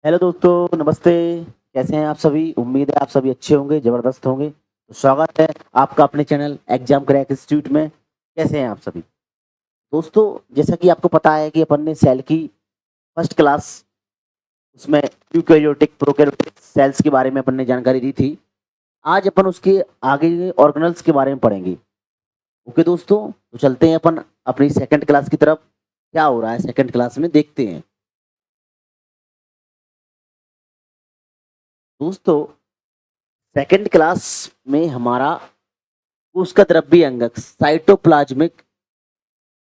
Hello दोस्तों, नमस्ते। कैसे हैं आप सभी? उम्मीद है आप सभी अच्छे होंगे, ज़बरदस्त होंगे। तो स्वागत है आपका अपने चैनल एग्जाम क्रैक इंस्टीट्यूट में। कैसे हैं आप सभी? दोस्तों, जैसा कि आपको पता है कि अपन ने सेल की फर्स्ट क्लास उसमें यूकैरियोटिक प्रोकैरियोटिक सेल्स के बारे में अपन ने जानकारी दी थी। आज अपन उसके आगे ऑर्गेनल्स के बारे में पढ़ेंगे। ओके दोस्तों, तो चलते हैं अपन अपनी सेकंड क्लास की तरफ। क्या हो रहा है सेकंड क्लास में, देखते हैं। दोस्तों, सेकंड क्लास में हमारा उसका द्रव्य अंगक साइटोप्लाज्मिक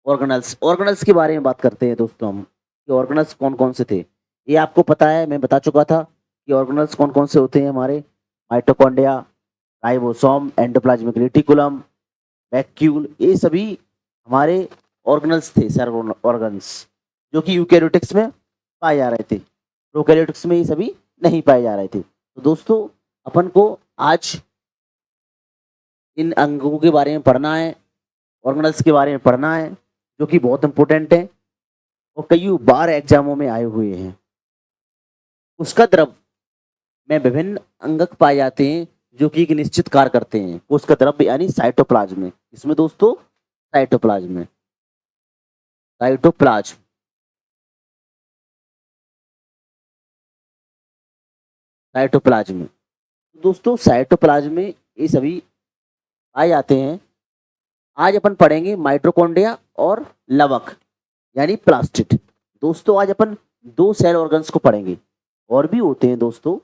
ऑर्गेनल्स ऑर्गेनल्स के बारे में बात करते हैं दोस्तों हम कि ऑर्गेनल्स कौन कौन से थे। ये आपको पता है, मैं बता चुका था कि ऑर्गेनल्स कौन कौन से होते हैं हमारे। Mitochondria, ribosome, endoplasmic reticulum, vacuole, ये सभी हमारे ऑर्गेनल्स थे, सर ऑर्गन्स, जो कि यूकैरियोटिक्स में पाए जा रहे थे। प्रोकैरियोटिक्स में ये सभी नहीं पाए जा रहे थे। तो दोस्तों, अपन को आज इन अंगों के बारे में पढ़ना है, ऑर्गेनल्स के बारे में पढ़ना है, जो कि बहुत इंपॉर्टेंट है और कई बार एग्जामों में आए हुए हैं। उसका द्रव में विभिन्न अंगक पाए जाते हैं जो कि एक निश्चित कार्य करते हैं। उसका द्रव्य यानी साइटोप्लाज्म में, इसमें दोस्तों साइटोप्लाज्म में, साइटोप्लाज्म, साइटोप्लाज्म में। दोस्तों, साइटोप्लाज्म में ये सभी पाए जाते हैं। आज अपन पढ़ेंगे माइटोकॉन्ड्रिया और लवक यानी प्लास्टिड। दोस्तों, आज अपन दो सेल ऑर्गन्स को पढ़ेंगे, और भी होते हैं दोस्तों,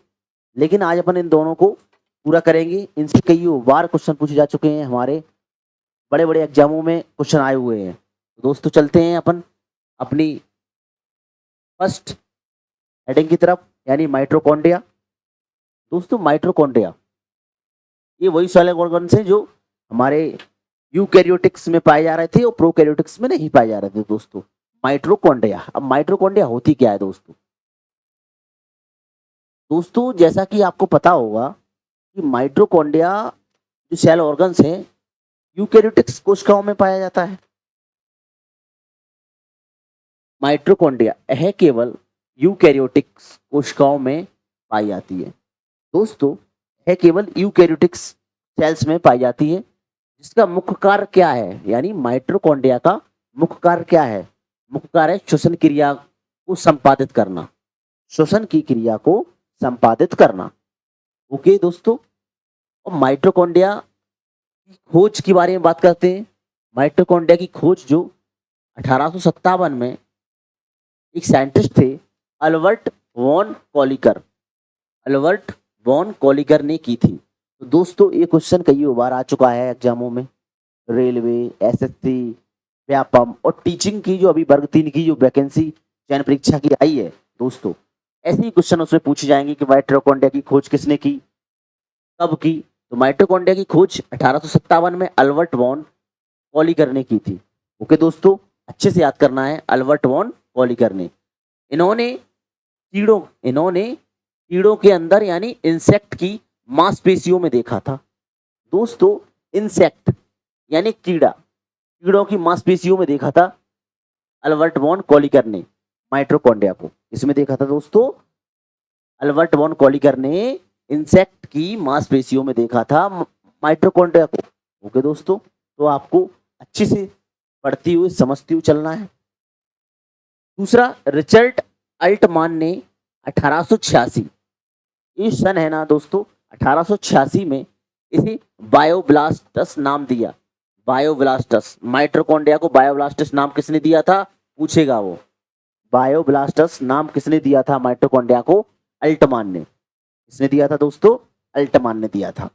लेकिन आज अपन इन दोनों को पूरा करेंगे। इनसे कई बार क्वेश्चन पूछे जा चुके हैं, हमारे बड़े बड़े एग्जामों में क्वेश्चन आए हुए हैं। दोस्तों, चलते हैं अपन अपनी फर्स्ट हेडिंग की तरफ, यानी माइटोकॉन्ड्रिया। दोस्तों, माइटोकॉन्ड्रिया ये वही सेल ऑर्गन्स हैं जो हमारे यूकैरियोटिक्स में पाए जा रहे थे और प्रोकैरियोटिक्स में नहीं पाए जा रहे थे। दोस्तों, माइटोकॉन्ड्रिया, अब माइटोकॉन्ड्रिया होती क्या है दोस्तों? दोस्तों, जैसा कि आपको पता होगा कि माइटोकॉन्ड्रिया जो सेल ऑर्गन्स हैं, यूकैरियोटिक्स कोशिकाओं में पाया जाता है। माइटोकॉन्ड्रिया यह केवल यूकैरियोटिक्स कोशिकाओं में पाई जाती है। दोस्तों, यह केवल यूकैरियोटिक्स सेल्स में पाई जाती है, जिसका मुख्य कार्य क्या है, यानी माइटोकॉन्ड्रिया का मुख्य कार्य क्या है? मुख्य कार्य है श्वसन क्रिया को संपादित करना, श्वसन की क्रिया को संपादित करना। ओके दोस्तों, और माइटोकॉन्ड्रिया की खोज के बारे में बात करते हैं। माइटोकॉन्ड्रिया की खोज जो 1857 में एक साइंटिस्ट थे, अल्बर्ट वॉन कॉलिकर, अल्बर्ट वॉन कॉलिकर ने की थी। तो दोस्तों, ये क्वेश्चन कई बार आ चुका है एग्जामों में, रेलवे, एसएससी, व्यापम और टीचिंग की जो अभी वर्ग 3 की जो वैकेंसी चयन परीक्षा की आई है दोस्तों, ऐसे ही क्वेश्चन उसमें पूछे जाएंगे कि माइटोकॉन्ड्रिया की खोज किसने की, कब की। तो माइटोकॉन्ड्रिया की खोज 1857 में अल्बर्ट वॉन कॉलिकर ने की थी। ओके दोस्तों, अच्छे से याद करना है, अल्बर्ट वॉन कॉलिकर ने। इन्होंने इन्होंने कीड़ों के अंदर यानी इंसेक्ट की मांसपेशियों में देखा था। दोस्तों, इंसेक्ट यानी कीड़ा, कीड़ों की मांसपेशियों में देखा था अल्बर्ट वॉन कॉलिकर ने माइटोकॉन्ड्रिया को। इसमें देखा था दोस्तों, अल्बर्ट वॉन कॉलिकर ने इंसेक्ट की मांसपेशियों में देखा था माइटोकॉन्ड्रिया को। ओके दोस्तों, तो आपको अच्छे से पढ़ती हुई समझती हुई चलना है। दूसरा, रिचर्ड अल्टमान ने 1886, ये सन है ना दोस्तों, 1886 में इसे बायोब्लास्टस नाम दिया। बायोब्लास्टस, माइटोकॉन्ड्रिया को बायोब्लास्टस नाम किसने दिया था, पूछेगा वो। बायोब्लास्टस नाम किसने दिया था माइटोकॉन्ड्रिया को? अल्टमान ने। किसने दिया था दोस्तों? अल्टमान ने दिया था।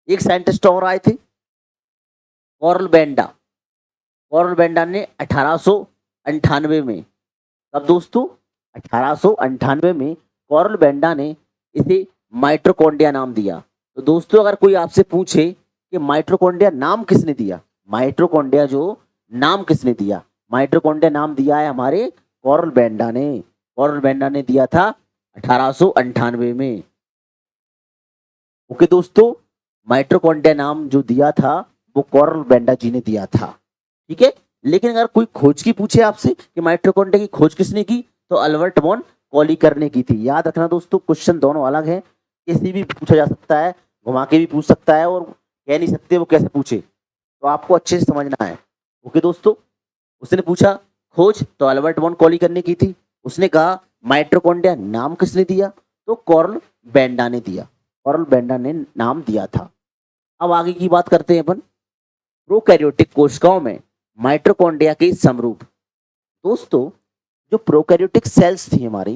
एक साइंटिस्ट और आए थे, कॉर्ल बेंडा। कॉर्ल बेंडा ने 1898 में, कब दोस्तों? 1898 में कॉर्ल बेंडा ने इसे माइटोकॉन्ड्रिया नाम दिया। तो दोस्तों, अगर कोई आपसे पूछे कि माइटोकॉन्ड्रिया नाम किसने दिया, माइटोकॉन्ड्रिया जो नाम किसने दिया, माइटोकॉन्ड्रिया नाम दिया है हमारे कॉर्ल बेंडा ने। कॉर्ल बेंडा ने दिया था 1898 में। ओके दोस्तों, माइटोकॉन्ड्रिया नाम जो दिया था वो कॉर्ल बेंडा जी ने दिया था। ठीक है, लेकिन अगर कोई खोज की पूछे आपसे कि माइटोकॉन्ड्रिया की खोज किसने की, तो अल्बर्ट वॉन कॉली करने की थी। याद रखना दोस्तों, क्वेश्चन दोनों अलग हैं, किसी भी पूछा जा सकता है, घुमा के भी पूछ सकता है, और कह नहीं सकते वो कैसे पूछे, तो आपको अच्छे से समझना है। ओके दोस्तों, उसने पूछा खोज, तो अल्बर्ट बॉन कॉली करने की थी। उसने कहा माइटोकॉन्ड्रिया नाम किसने दिया, तो कार्ल बेंडा ने दिया, कार्ल बेंडा ने नाम दिया था। अब आगे की बात करते हैं अपन, प्रोकैरियोटिक कोशिकाओं में माइटोकॉन्ड्रिया के समरूप। दोस्तों, जो प्रोकैरियोटिक सेल्स थी हमारी,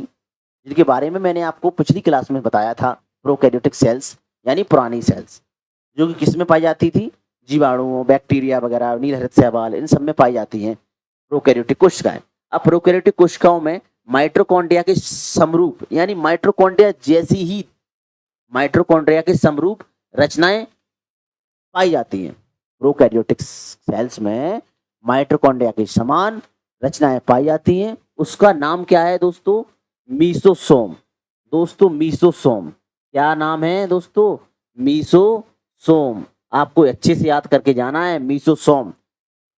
जिनके बारे में मैंने आपको पिछली क्लास में बताया था, प्रोकैरियोटिक सेल्स यानी पुरानी सेल्स, जो कि किस में पाई जाती थी, जीवाणुओं, बैक्टीरिया वगैरह, नीलहरित शैवाल, इन सब में पाई जाती हैं प्रोकैरियोटिक कोशिकाएं। अब प्रोकैरियोटिक कोशिकाओं में माइटोकॉन्ड्रिया के समरूप यानी माइटोकॉन्ड्रिया जैसी ही, माइटोकॉन्ड्रिया के समरूप रचनाएं पाई जाती हैं। प्रोकैरियोटिक सेल्स में माइटोकॉन्ड्रिया के समान रचनाएं पाई जाती हैं। उसका नाम क्या है दोस्तों, मीसोसोम। दोस्तों मीसोसोम, क्या नाम है दोस्तों, मीसोसोम। आपको अच्छे से याद करके जाना है, मीसोसोम।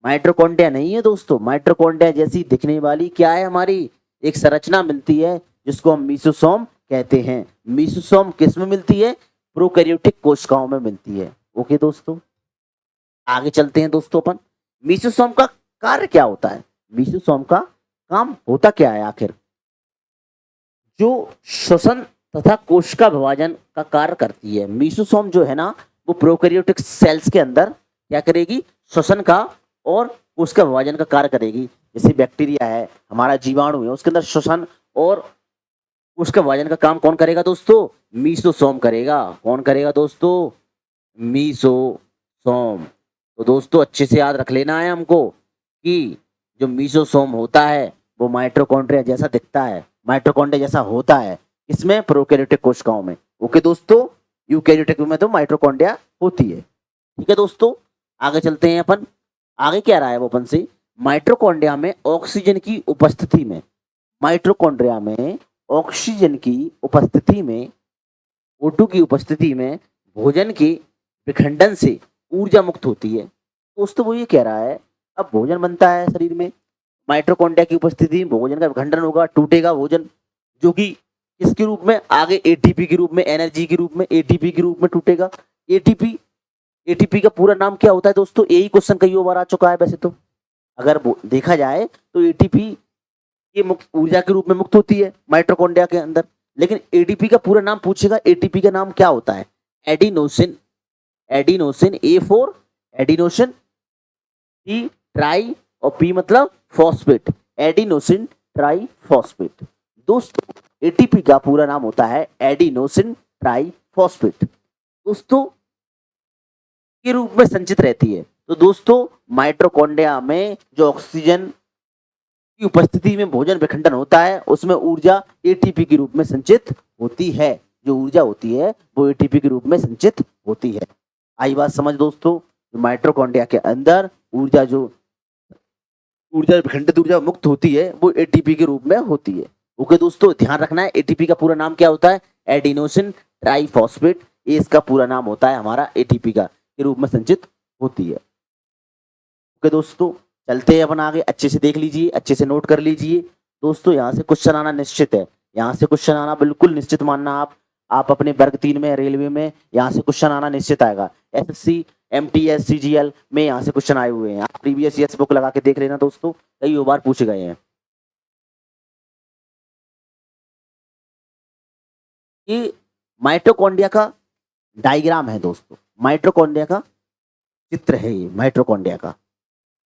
माइटोकॉन्ड्रिया नहीं है दोस्तों, माइटोकॉन्ड्रिया जैसी दिखने वाली क्या है, हमारी एक संरचना मिलती है जिसको हम मीसोसोम कहते हैं। मीसोसोम किस में मिलती है, प्रोकैरियोटिक कोशिकाओं में मिलती है। ओके दोस्तों, आगे चलते हैं दोस्तों अपन, मीसोसोम का कार्य क्या होता है, मीसोसोम का काम होता क्या है आखिर। जो श्वसन तथा कोशिका विभाजन का कार्य करती है, मीसोसोम जो है ना, वो प्रोकैरियोटिक सेल्स के अंदर क्या करेगी, श्वसन का और कोशिका विभाजन का कार्य करेगी। जैसे बैक्टीरिया है, हमारा जीवाणु है, उसके अंदर श्वसन और कोशिका विभाजन का काम कौन करेगा दोस्तों, मीसोसोम करेगा। कौन करेगा दोस्तों, मीसोसोम। तो दोस्तों अच्छे से याद रख लेना है हमको कि जो मीसोसोम होता है वो माइटोकॉन्ड्रिया जैसा दिखता है, माइटोकॉन्ड्रिया जैसा होता है, इसमें प्रोकैरियोटिक कोशिकाओं में। ओके दोस्तों, यूकैरियोटिक में तो माइटोकॉन्ड्रिया होती है। ठीक है दोस्तों, आगे चलते हैं अपन। आगे क्या रहा है वो अपन से, माइटोकॉन्ड्रिया में ऑक्सीजन की उपस्थिति में, माइटोकॉन्ड्रिया में ऑक्सीजन की उपस्थिति में, O2 की उपस्थिति में भोजन के विखंडन से ऊर्जा मुक्त होती है। दोस्तों वो ये कह रहा है, अब भोजन बनता है शरीर में, माइटोकॉन्ड्रिया की उपस्थिति में भोजन का विखंडन होगा, टूटेगा भोजन, जो कि किसके रूप में, आगे एटीपी के रूप में, एनर्जी के रूप में, एटीपी के रूप में टूटेगा। एटीपी, एटीपी का पूरा नाम क्या होता है दोस्तों, यही क्वेश्चन कई बार आ चुका है वैसे तो, अगर देखा जाए तो एटीपी ये मुक्त ऊर्जा के रूप में मुक्त होती है माइटोकॉन्ड्रिया के अंदर, लेकिन एटीपी का पूरा नाम पूछेगा, एटीपी का नाम क्या होता है, adenosine, adenosine A4, adenosine tea try, और पी मतलब फॉस्फेट, एडिनोसिन ट्राई फॉस्फेट। दोस्तों एटीपी का पूरा नाम होता है एडिनोसिन ट्राई फॉस्फेट। दोस्तों के रूप में संचित रहती है। तो दोस्तों माइटोकॉन्ड्रिया में जो ऑक्सीजन की उपस्थिति में भोजन विखंडन होता है, उसमें ऊर्जा एटीपी के रूप में संचित होती है। जो ऊर्जा होती है वो एटीपी के रूप में संचित होती है। आई बात समझ दोस्तों, माइटोकॉन्ड्रिया के अंदर ऊर्जा, जो ऊर्जा विखंडित ऊर्जा मुक्त होती है, वो एटीपी के रूप में होती है। ओके दोस्तों, ध्यान रखना है, एटीपी का पूरा नाम क्या होता है, एडिनोसिन ट्राइफॉस्फेट, ये इसका पूरा नाम होता है हमारा, एटीपी का के रूप में संचित होती है। ओके दोस्तों, चलते हैं अपन आगे, अच्छे से देख लीजिए, अच्छे से नोट कर लीजिए। दोस्तों यहाँ से क्वेश्चन आना निश्चित है, यहाँ से क्वेश्चन आना बिल्कुल निश्चित मानना आप अपने वर्ग 3 में, रेलवे में यहाँ से क्वेश्चन आना निश्चित आएगा। एसएससी, एमटीएस, सीजीएल में यहाँ से क्वेश्चन आए हुए हैं, आप प्रीवियस ईयर्स बुक लगा के देख लेना दोस्तों, कई बार पूछे गए हैं। ये माइटोकॉन्ड्रिया का डायग्राम है दोस्तों, माइटोकॉन्ड्रिया का चित्र है ये, माइटोकॉन्ड्रिया का।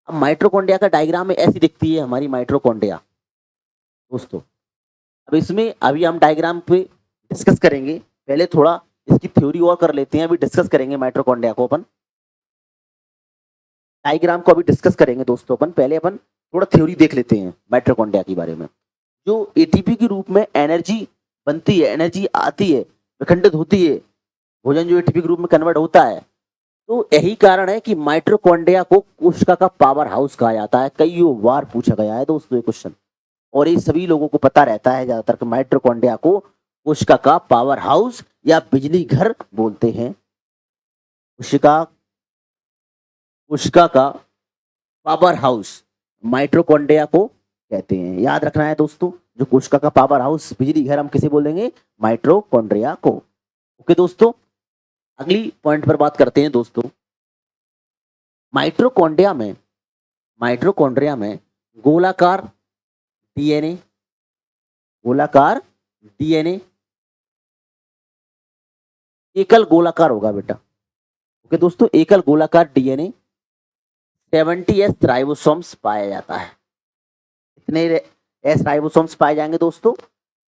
अब माइटोकॉन्ड्रिया का डायग्राम में ऐसी दिखती है हमारी माइटोकॉन्ड्रिया दोस्तों। अब इसमें अभी हम डायग्राम पे डिस्कस करेंगे, पहले थोड़ा इसकी थ्योरी और कर लेते हैं, अभी डिस्कस करेंगे माइटोकॉन्ड्रिया को अपन, डायग्राम को अभी डिस्कस करेंगे दोस्तों अपन, पहले अपन थोड़ा थ्योरी देख लेते हैं माइटोकॉन्ड्रिया के बारे में। जो एटीपी के रूप में एनर्जी बनती है, एनर्जी आती है, विखंडित होती है, भोजन जो एटीपी के रूप में कन्वर्ट होता है, तो यही कारण है कि माइटोकॉन्ड्रिया को कोशिका का पावर हाउस कहा जाता है। कई बार पूछा गया है दोस्तों ये क्वेश्चन, और ये सभी लोगों को पता रहता है ज्यादातर कि माइटोकॉन्ड्रिया को कोशिका का पावर हाउस या बिजली घर बोलते हैं। कोशिका का पावर हाउस माइटोकॉन्ड्रिया को कहते हैं, याद रखना है दोस्तों। जो कोशिका का पावर हाउस, बिजली घर, हम किसे बोल देंगे? माइटोकॉन्ड्रिया को। ओके दोस्तों, अगली पॉइंट पर बात करते हैं दोस्तों। माइटोकॉन्ड्रिया में गोलाकार डीएनए, एकल गोलाकार होगा बेटा। ओके दोस्तों, एकल गोलाकार डीएनए 70s राइबोसोम्स पाया जाता है। कितने एस राइबोसोम्स पाए जाएंगे दोस्तों?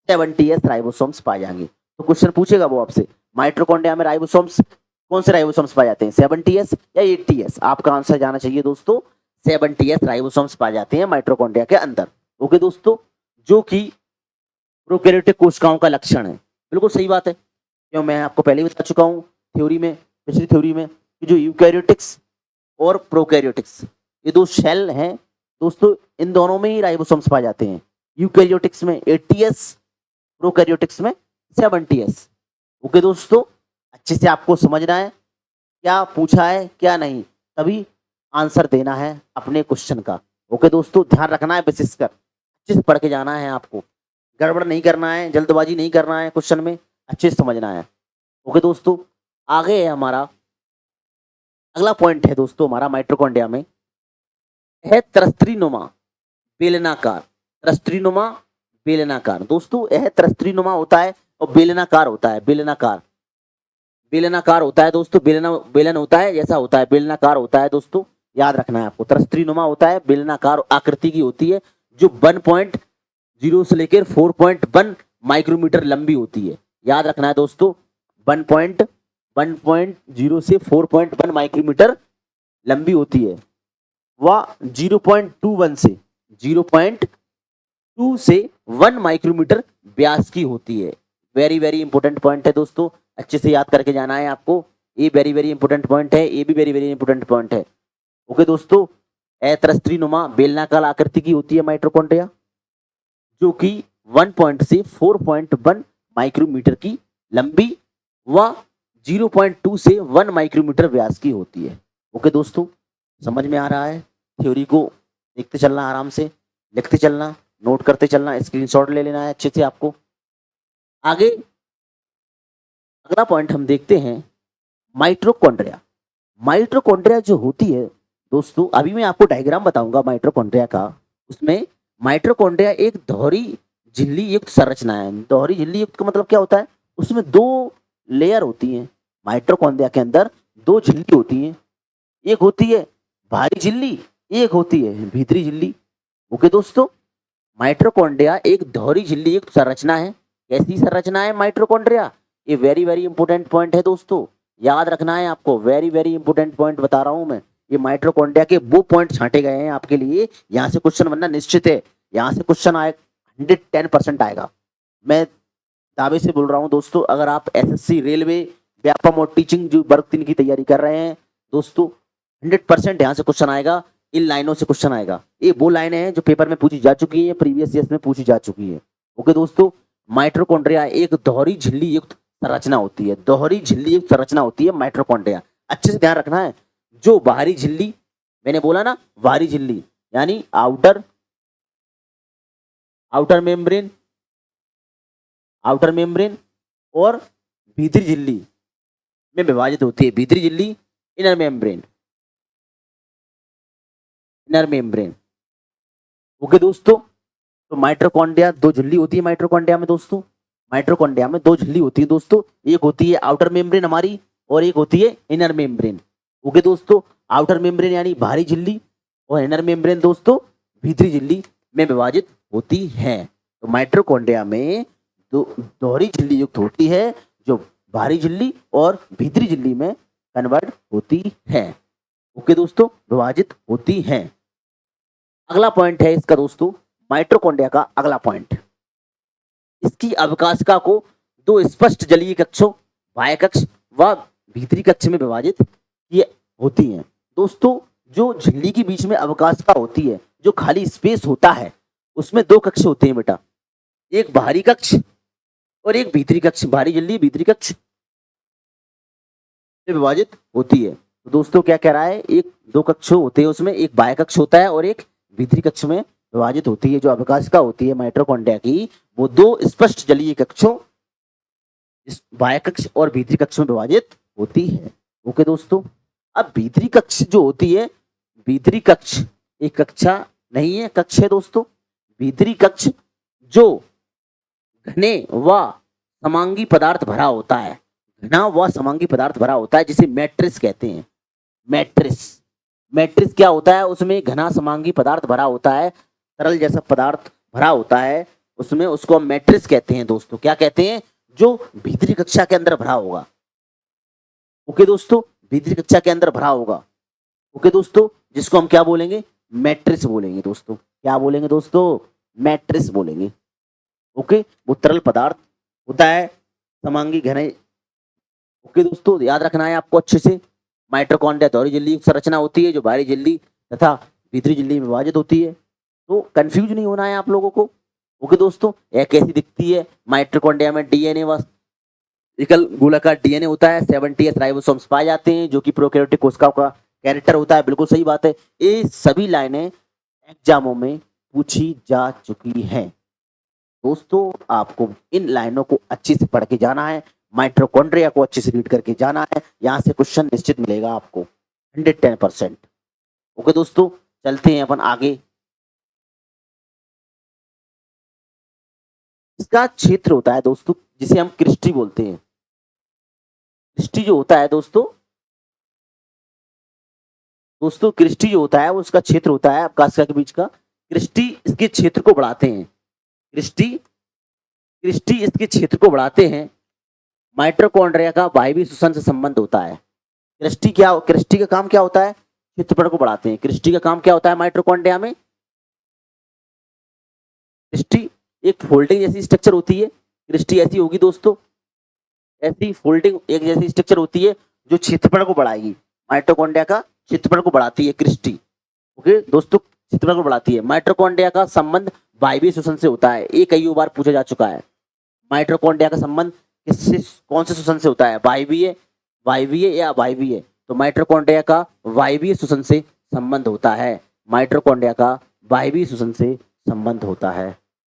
70s राइबोसोम्स पाए जाएंगे। तो क्वेश्चन पूछेगा वो आपसे, माइटोकॉन्ड्रिया में राइबोसोम्स, कौन से राइबोसोम्स पाए जाते हैं, 70s या 80s? आपका आंसर जाना चाहिए दोस्तों, 70s राइबोसोम्स पाए जाते हैं माइटोकॉन्ड्रिया के अंदर। ओके दोस्तों, जो कि प्रोकैरियोटिक कोशिकाओं का लक्षण है। बिल्कुल सही बात है, क्यों मैं आपको पहले ही बता चुका हूँ थ्योरी में, पिछली थ्योरी में, कि जो यूकैरियोटिक्स और प्रोकैरियोटिक्स, ये दो सेल हैं दोस्तों, इन दोनों में ही राइबोसोम्स पाए जाते हैं। यूकैरियोटिक्स में 80s, प्रोकैरियोटिक्स में 70s। ओके दोस्तों, अच्छे से आपको समझना है क्या पूछा है क्या नहीं, तभी आंसर देना है अपने क्वेश्चन का। ओके दोस्तों, ध्यान रखना है, विशेषकर अच्छे से पढ़ के जाना है आपको, गड़बड़ नहीं करना है, जल्दबाजी नहीं करना है, क्वेश्चन में अच्छे से समझना है। ओके दोस्तों, आगे है हमारा अगला पॉइंट है दोस्तों हमारा माइटोकॉन्ड्रिया में है त्रस्त्रीनुमा बेलनाकार। त्रस्त्रीनुमा बेलनाकार दोस्तों, यह त्रस्त्रीनुमा होता है और बेलनाकार होता है। बेलनाकार होता है दोस्तों, बेलन होता है, जैसा होता है, बेलनाकार होता है दोस्तों, याद रखना है आपको। त्रस्त्रीनुमा होता है, बेलनाकार आकृति की होती है, जो 1.0 से लेकर 4.1 माइक्रोमीटर लंबी होती है। याद रखना है दोस्तों, 1.0 से 4.1 माइक्रोमीटर लंबी होती है। वह 0.2 से 1 माइक्रोमीटर व्यास की होती है। वेरी वेरी इंपॉर्टेंट पॉइंट है दोस्तों, अच्छे से याद करके जाना है आपको। ये वेरी वेरी इंपॉर्टेंट पॉइंट है, ये भी वेरी वेरी इंपॉर्टेंट पॉइंट है। ओके दोस्तों, अत्रस्त्रीनुमा बेलनाकार आकृति की होती है माइटोकॉन्ड्रिया, जो कि 1 से 4.1 माइक्रोमीटर की लंबी व 0.2 से 1 माइक्रोमीटर व्यास की होती है। ओके दोस्तों, समझ में आ रहा है? थ्योरी को देखते चलना, आराम से लिखते चलना, नोट करते चलना, स्क्रीनशॉट ले लेना है अच्छे से आपको। आगे अगला पॉइंट हम देखते हैं माइटोकॉन्ड्रिया। माइटोकॉन्ड्रिया जो होती है दोस्तों, अभी मैं आपको डायग्राम बताऊंगा माइटोकॉन्ड्रिया का। उसमें माइटोकॉन्ड्रिया एक दोहरी झिल्ली युक्त संरचना है। दोहरी झिल्ली युक्त का मतलब क्या होता है? उसमें 2 लेयर होती हैं। माइटोकॉन्ड्रिया के अंदर 2 झिल्ली होती हैं, एक होती है बाहरी झिल्ली, एक होती है भीतरी झिल्ली। ओके दोस्तों, माइटोकॉन्ड्रिया एक दोहरी झिल्ली युक्त संरचना है। कैसी संरचना है माइटोकॉन्ड्रिया? ये वेरी वेरी इंपॉर्टेंट पॉइंट है दोस्तों, याद रखना है आपको। वेरी वेरी इंपॉर्टेंट पॉइंट बता रहा हूं मैं। ये माइटोकॉन्ड्रिया के वो पॉइंट छांटे गए हैं आपके लिए, यहाँ से क्वेश्चन बनना निश्चित है। यहाँ से क्वेश्चन आए 110% आएगा, मैं दावे से बोल रहा हूँ दोस्तों। अगर आप एसएससी, रेलवे, व्यापम और टीचिंग जो वर्ग 3 की तैयारी कर रहे हैं दोस्तों, 100% यहाँ से क्वेश्चन आएगा, इन लाइनों से क्वेश्चन आएगा। ये वो लाइनें हैं जो पेपर में पूछी जा चुकी है, प्रीवियस ईयर्स में पूछी जा चुकी है। ओके दोस्तों, माइटोकॉन्ड्रिया एक दोहरी झिल्ली युक्त संरचना होती है। दोहरी झिल्ली युक्त संरचना होती है माइटोकॉन्ड्रिया। अच्छे से ध्यान रखना है। जो बाहरी झिल्ली, मैंने बोला ना, बाहरी झिल्ली यानी आउटर मेम्ब्रेन और भीतरी झिल्ली में विभाजित होती है। भीतरी झिल्ली, इनर मेम्ब्रेन। ओके दोस्तों, तो माइटोकॉन्ड्रिया 2 झिल्ली होती है माइटोकॉन्ड्रिया में दोस्तों। माइटोकॉन्ड्रिया में 2 झिल्ली होती है दोस्तों, एक होती है आउटर मेम्ब्रेन हमारी और एक होती है इनर मेम्ब्रेन। ओके दोस्तों, आउटर मेम्ब्रेन यानी बाहरी झिल्ली और इनर मेम्ब्रेन दोस्तों भीतरी झिल्ली में विभाजित होती है। तो माइटोकॉन्ड्रिया में दोहरी झिल्ली युक्त होती है, जो बाहरी झिल्ली और भीतरी झिल्ली में कन्वर्ट होती है। ओके दोस्तों, विभाजित होती है। अगला पॉइंट है इसका दोस्तों, माइटोकॉन्ड्रिया का अगला पॉइंट, इसकी अवकाशिका को 2 स्पष्ट जलीय कक्षों, बाह्य कक्ष व भीतरी कक्ष में विभाजित ये होती हैं। दोस्तों, जो झिल्ली के बीच में अवकाशिका होती है, जो खाली स्पेस होता है, उसमें 2 कक्ष होते हैं बेटा, एक बाहरी कक्ष और एक भीतरी कक्ष। बाहरी झिल्ली भीतरी कक्ष में विभाजित होती है। तो दोस्तों क्या कह रहा है, 2 कक्ष होते हैं उसमें, एक बाह्य कक्ष होता है और एक भीतरी कक्ष में विभाजित होती है, जो अभिकाशिका होती है माइटोकॉन्ड्रिया की, वो दो स्पष्ट जलीय कक्षों, इस बाह्य कक्ष और भीतरी कक्ष में विभाजित होती है। ओके दोस्तों, अब भीतरी कक्ष जो होती है, भीतरी कक्ष एक कक्षा नहीं है, कक्ष है दोस्तों। भीतरी कक्ष जो घने व समांगी पदार्थ भरा होता है, घना व समांगी पदार्थ भरा होता है, जिसे मैट्रिक्स कहते हैं। मैट्रिक्स, मैट्रिक्स क्या होता है, उसमें घना समांगी पदार्थ भरा होता है, तरल जैसा पदार्थ भरा होता है उसमें, उसको हम मैट्रिक्स कहते हैं दोस्तों। क्या कहते हैं, जो भीतरी कक्षा के अंदर भरा होगा। ओके दोस्तों, भीतरी कक्षा के अंदर भरा होगा। ओके दोस्तों, जिसको हम क्या बोलेंगे, मैट्रिक्स बोलेंगे दोस्तों। क्या बोलेंगे दोस्तों, मैट्रिक्स बोलेंगे। ओके, वो तरल पदार्थ होता है, समांगी घने। ओके दोस्तों, याद रखना है आपको अच्छे से। माइटोकॉन्ड्रिया दोहरी झिल्ली युक्त संरचना होती है, जो बाहरी झिल्ली तथा भीतरी झिल्ली में विभाजित होती है। तो कंफ्यूज नहीं होना है आप लोगों को। ओके दोस्तों, यह कैसी दिखती है, माइटोकॉन्ड्रिया में डीएनए व एकल गोलाकार डीएनए होता है, 70s राइबोसोम्स पाए जाते हैं, जो कि प्रोकैरियोटिक कोशिकाओं का कैरेक्टर होता है। बिल्कुल सही बात है। ये सभी लाइनें एग्जामों में पूछी जा चुकी हैं दोस्तों। आपको इन लाइनों को अच्छे से पढ़ के जाना है, माइटोकॉन्ड्रिया को अच्छे से रीड करके जाना है। यहाँ से क्वेश्चन निश्चित मिलेगा आपको 110%। ओके दोस्तों, चलते हैं अपन आगे। इसका क्षेत्र होता है दोस्तों, जिसे हम क्रिस्टी बोलते हैं। क्रिस्टी जो होता है दोस्तों, क्रिस्टी जो होता है वो उसका क्षेत्र होता है अवकाशिका के बीच का। क्रिस्टी इसके क्षेत्र को बढ़ाते हैं। क्रिस्टी इसके क्षेत्र को बढ़ाते हैं। माइटोकॉन्ड्रिया का वायवीय श्वसन से संबंध होता है। क्रिस्टी का काम क्या होता है, क्षेत्रफल को बढ़ाते हैं। क्रिस्टी का काम क्या होता है माइटोकॉन्ड्रिया में, क्रिस्टी एक फोल्डिंग जैसी स्ट्रक्चर होती है। क्रिस्टी ऐसी होगी दोस्तों, ऐसी फोल्डिंग एक जैसी स्ट्रक्चर होती है, जो क्षेत्रफल को बढ़ाएगी। माइटोकॉन्ड्रिया का क्षेत्रफल को बढ़ाती है क्रिस्टी। ओके दोस्तों, क्षेत्रफल को बढ़ाती है। माइटोकॉन्ड्रिया का संबंध वायवीय श्वसन से होता है। ये कई बार पूछा जा चुका है। माइटोकॉन्ड्रिया का संबंध किससे, कौन से श्वसन से होता है, वायवीय या वायवीय? तो माइटोकॉन्ड्रिया का वायवीय श्वसन से संबंध होता है। माइटोकॉन्ड्रिया का वायवीय श्वसन से संबंध होता है।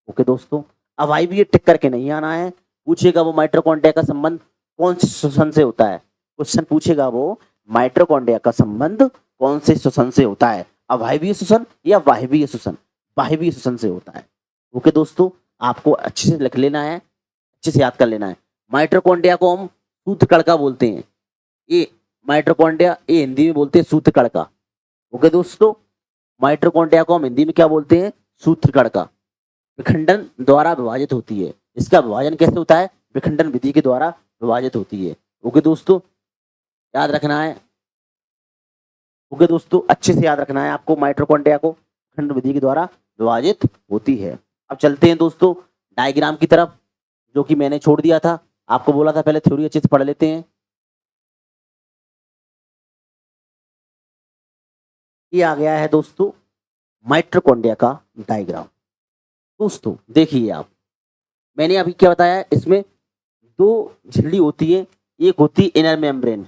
ओके दोस्तों, अवायवीय टिक करके नहीं आना है। पूछेगा वो माइटोकॉन्ड्रिया का संबंध कौन से श्वसन से होता है, क्वेश्चन पूछेगा वो माइटोकॉन्ड्रिया का संबंध कौन से श्वसन से होता है, अवायवीय श्वसन या वायवीय श्वसन? वायवीय श्वसन से होता है। ओके दोस्तों, आपको अच्छे से लिख लेना है, अच्छे से याद कर लेना है। माइटोकॉन्ड्रिया को हम सूत्रकणिका बोलते हैं। ये माइटोकॉन्ड्रिया, ये हिंदी में बोलते हैं सूत्रकणिका। ओके दोस्तों, माइटोकॉन्ड्रिया को हम हिंदी में क्या बोलते हैं, सूत्रकणिका। विखंडन द्वारा विभाजित होती है। इसका विभाजन कैसे होता है, विखंडन विधि के द्वारा विभाजित होती है। ओके दोस्तों, याद रखना है। ओके दोस्तों, अच्छे से याद रखना है आपको। माइटोकॉन्ड्रिया को विखंडन विधि के द्वारा विभाजित होती है। अब चलते हैं दोस्तों डायग्राम की तरफ, जो कि मैंने छोड़ दिया था। आपको बोला था पहले थ्योरी अच्छे से पढ़ लेते हैं। ये आ गया है दोस्तों माइटोकॉन्ड्रिया का डायग्राम। दोस्तों देखिए आप, मैंने अभी क्या बताया, इसमें दो झिल्ली होती है। एक होती है इनर मेम्ब्रेन,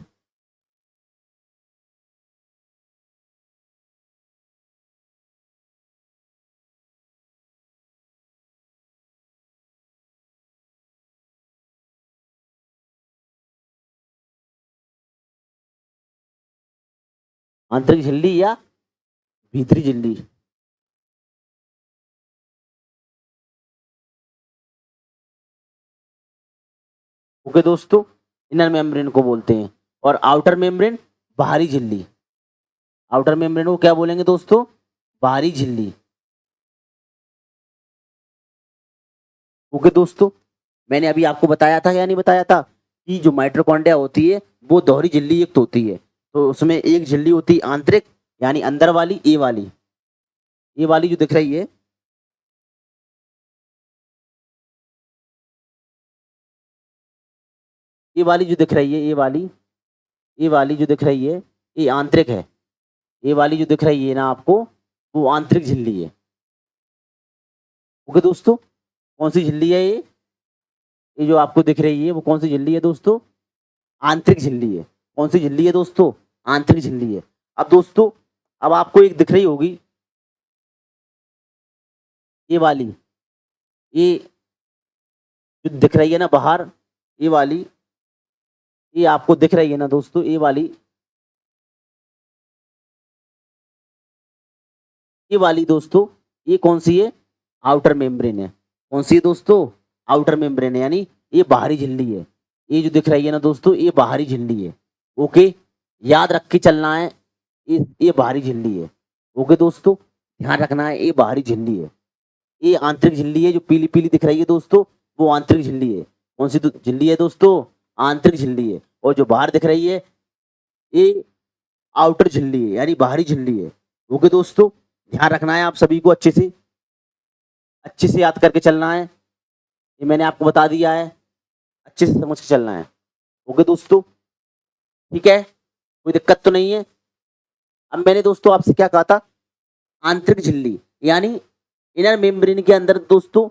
आंतरिक झिल्ली या भीतरी झिल्ली। ओके दोस्तों, इनर मेम्ब्रेन को बोलते हैं। और आउटर मेम्ब्रेन बाहरी झिल्ली। आउटर मेम्ब्रेन को क्या बोलेंगे दोस्तों, बाहरी झिल्ली। ओके दोस्तों, मैंने अभी आपको बताया था या नहीं बताया था कि जो माइटोकॉन्ड्रिया होती है वो दोहरी झिल्ली युक्त होती है। तो उसमें एक झिल्ली होती है आंतरिक यानी अंदर वाली, ये वाली जो दिख रही है, ये वाली जो दिख रही है, ये वाली जो दिख रही है, ये आंतरिक है। ये वाली जो दिख रही है ना आपको, वो आंतरिक झिल्ली है। ओके दोस्तों, कौन सी झिल्ली है ये जो आपको दिख रही है वो कौन सी झिल्ली है दोस्तों, आंतरिक झिल्ली है। कौन सी झिल्ली है दोस्तों, आंतरिक झिल्ली है। अब दोस्तों, अब आपको एक दिख रही होगी, ये वाली, ये जो दिख रही है ना बाहर, ये वाली, ये आपको दिख रही है ना दोस्तों, ये वाली दोस्तों, ये कौन सी है? आउटर मेम्ब्रेन है। कौन सी है दोस्तों? आउटर मेम्ब्रेन है, यानी ये बाहरी झिल्ली है। ये जो दिख रही है ना दोस्तों, ये बाहरी झिल्ली है। ओके, याद रख के चलना है, ये बाहरी झिल्ली है। ओके दोस्तों, ध्यान रखना है, ये बाहरी झिल्ली है। ये आंतरिक झिल्ली है, जो पीली पीली दिख रही है दोस्तों, वो आंतरिक झिल्ली है। कौन सी झिल्ली है दोस्तों? आंतरिक झिल्ली है। और जो बाहर दिख रही है, ये आउटर झिल्ली है, यानी बाहरी झिल्ली है। ओके दोस्तों, ध्यान रखना है आप सभी को, अच्छे से याद करके चलना है। ये मैंने आपको बता दिया है, अच्छे से समझ के चलना है। ओके दोस्तों, ठीक है, कोई दिक्कत तो नहीं है। अब मैंने दोस्तों आपसे क्या कहा था? आंतरिक झिल्ली, यानी इनर मेम्ब्रेन के अंदर दोस्तों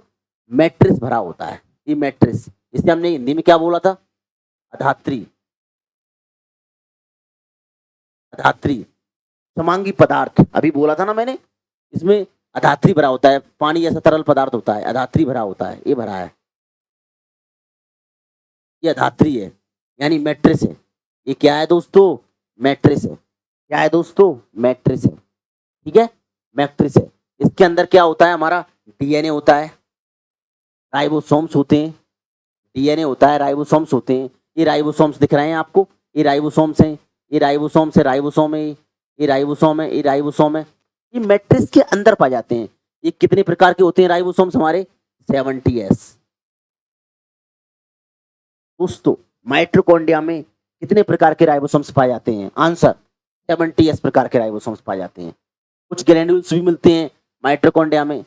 मैट्रिक्स भरा होता है। ये मैट्रिक्स, इसे हमने हिंदी में क्या बोला था? अधात्री। अधात्री समांगी पदार्थ, अभी बोला था ना मैंने, इसमें अधात्री भरा होता है, पानी जैसा तरल पदार्थ होता है, अधात्री भरा होता है, ये भरा है, ये अधात्री है, यानी मैट्रिक्स है। ये क्या है दोस्तों? मैट्रिक्स है। क्या है दोस्तों? मैट्रिक्स है। ठीक है, मैट्रिक्स है। इसके अंदर क्या होता है? हमारा डीएनए होता है, राइबोसोम्स होते हैं, डीएनए होता है, राइबोसोम्स होते हैं। ये राइबोसोम्स दिख रहे हैं आपको, ये राइबोसोम्स हैं, ये राइबोसोम्स है, राइबोसोम है, ये राइबोसोम है, ये राइबोसोम है। ये मैट्रिक्स के अंदर पाए जाते हैं। ये कितने प्रकार के होते हैं राइबोसोम्स हमारे? 70s। दोस्तों, माइटोकॉन्ड्रिया में कितने प्रकार के राइबोसोम्स पाए जाते हैं? आंसर, 70s प्रकार के राइबोसोम्स पाए जाते हैं। कुछ ग्रेन्यूल्स भी मिलते हैं माइटोकॉन्ड्रिया में।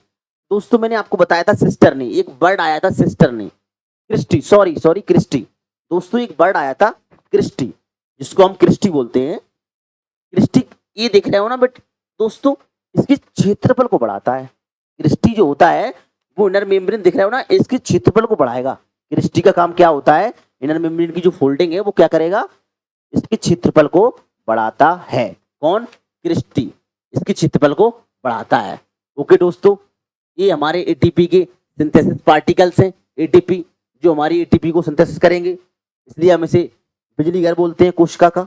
दोस्तों, मैंने आपको बताया था सिस्टर ने, एक बर्ड आया था सिस्टर ने, क्रिस्टी, सॉरी क्रिस्टी। दोस्तों, एक बर्ड आया था क्रिस्टी, जिसको हम क्रिस्टी बोलते हैं। क्रिस्टी, ये देख रहे हो ना बट दोस्तों, इसके क्षेत्रफल को बढ़ाता है। क्रिस्टी जो होता है, वो इनर मेम्ब्रेन दिख रहे हो ना, इसके क्षेत्रफल को बढ़ाएगा। क्रिस्टी का काम क्या होता है? इनर मेम्ब्रेन की जो फोल्डिंग है वो क्या करेगा? इसके क्षेत्रफल को बढ़ाता है। कौन? क्रिस्टी, इसके क्षेत्रफल को बढ़ाता है। ओके दोस्तों, ये हमारे एटीपी के सिंथेसिस पार्टिकल्स हैं। एटीपी जो हमारी एटीपी को सिंथेसिस करेंगे, इसलिए हम इसे बिजली घर बोलते हैं कोशिका का।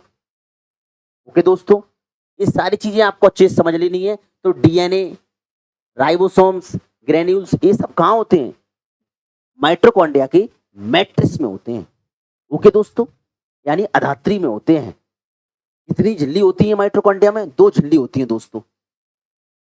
ओके दोस्तों, ये सारी चीजें आपको अच्छे से समझ लेनी है। तो डीएनए, राइबोसोम्स, ग्रेन्यूल्स, ये सब कहाँ होते हैं? माइटोकॉन्ड्रिया के मैट्रिक्स में होते हैं। ओके दोस्तों, यानी अधात्री में होते हैं। कितनी झिल्ली होती है माइटोकॉन्ड्रिया में? 2 झिल्ली होती है दोस्तों।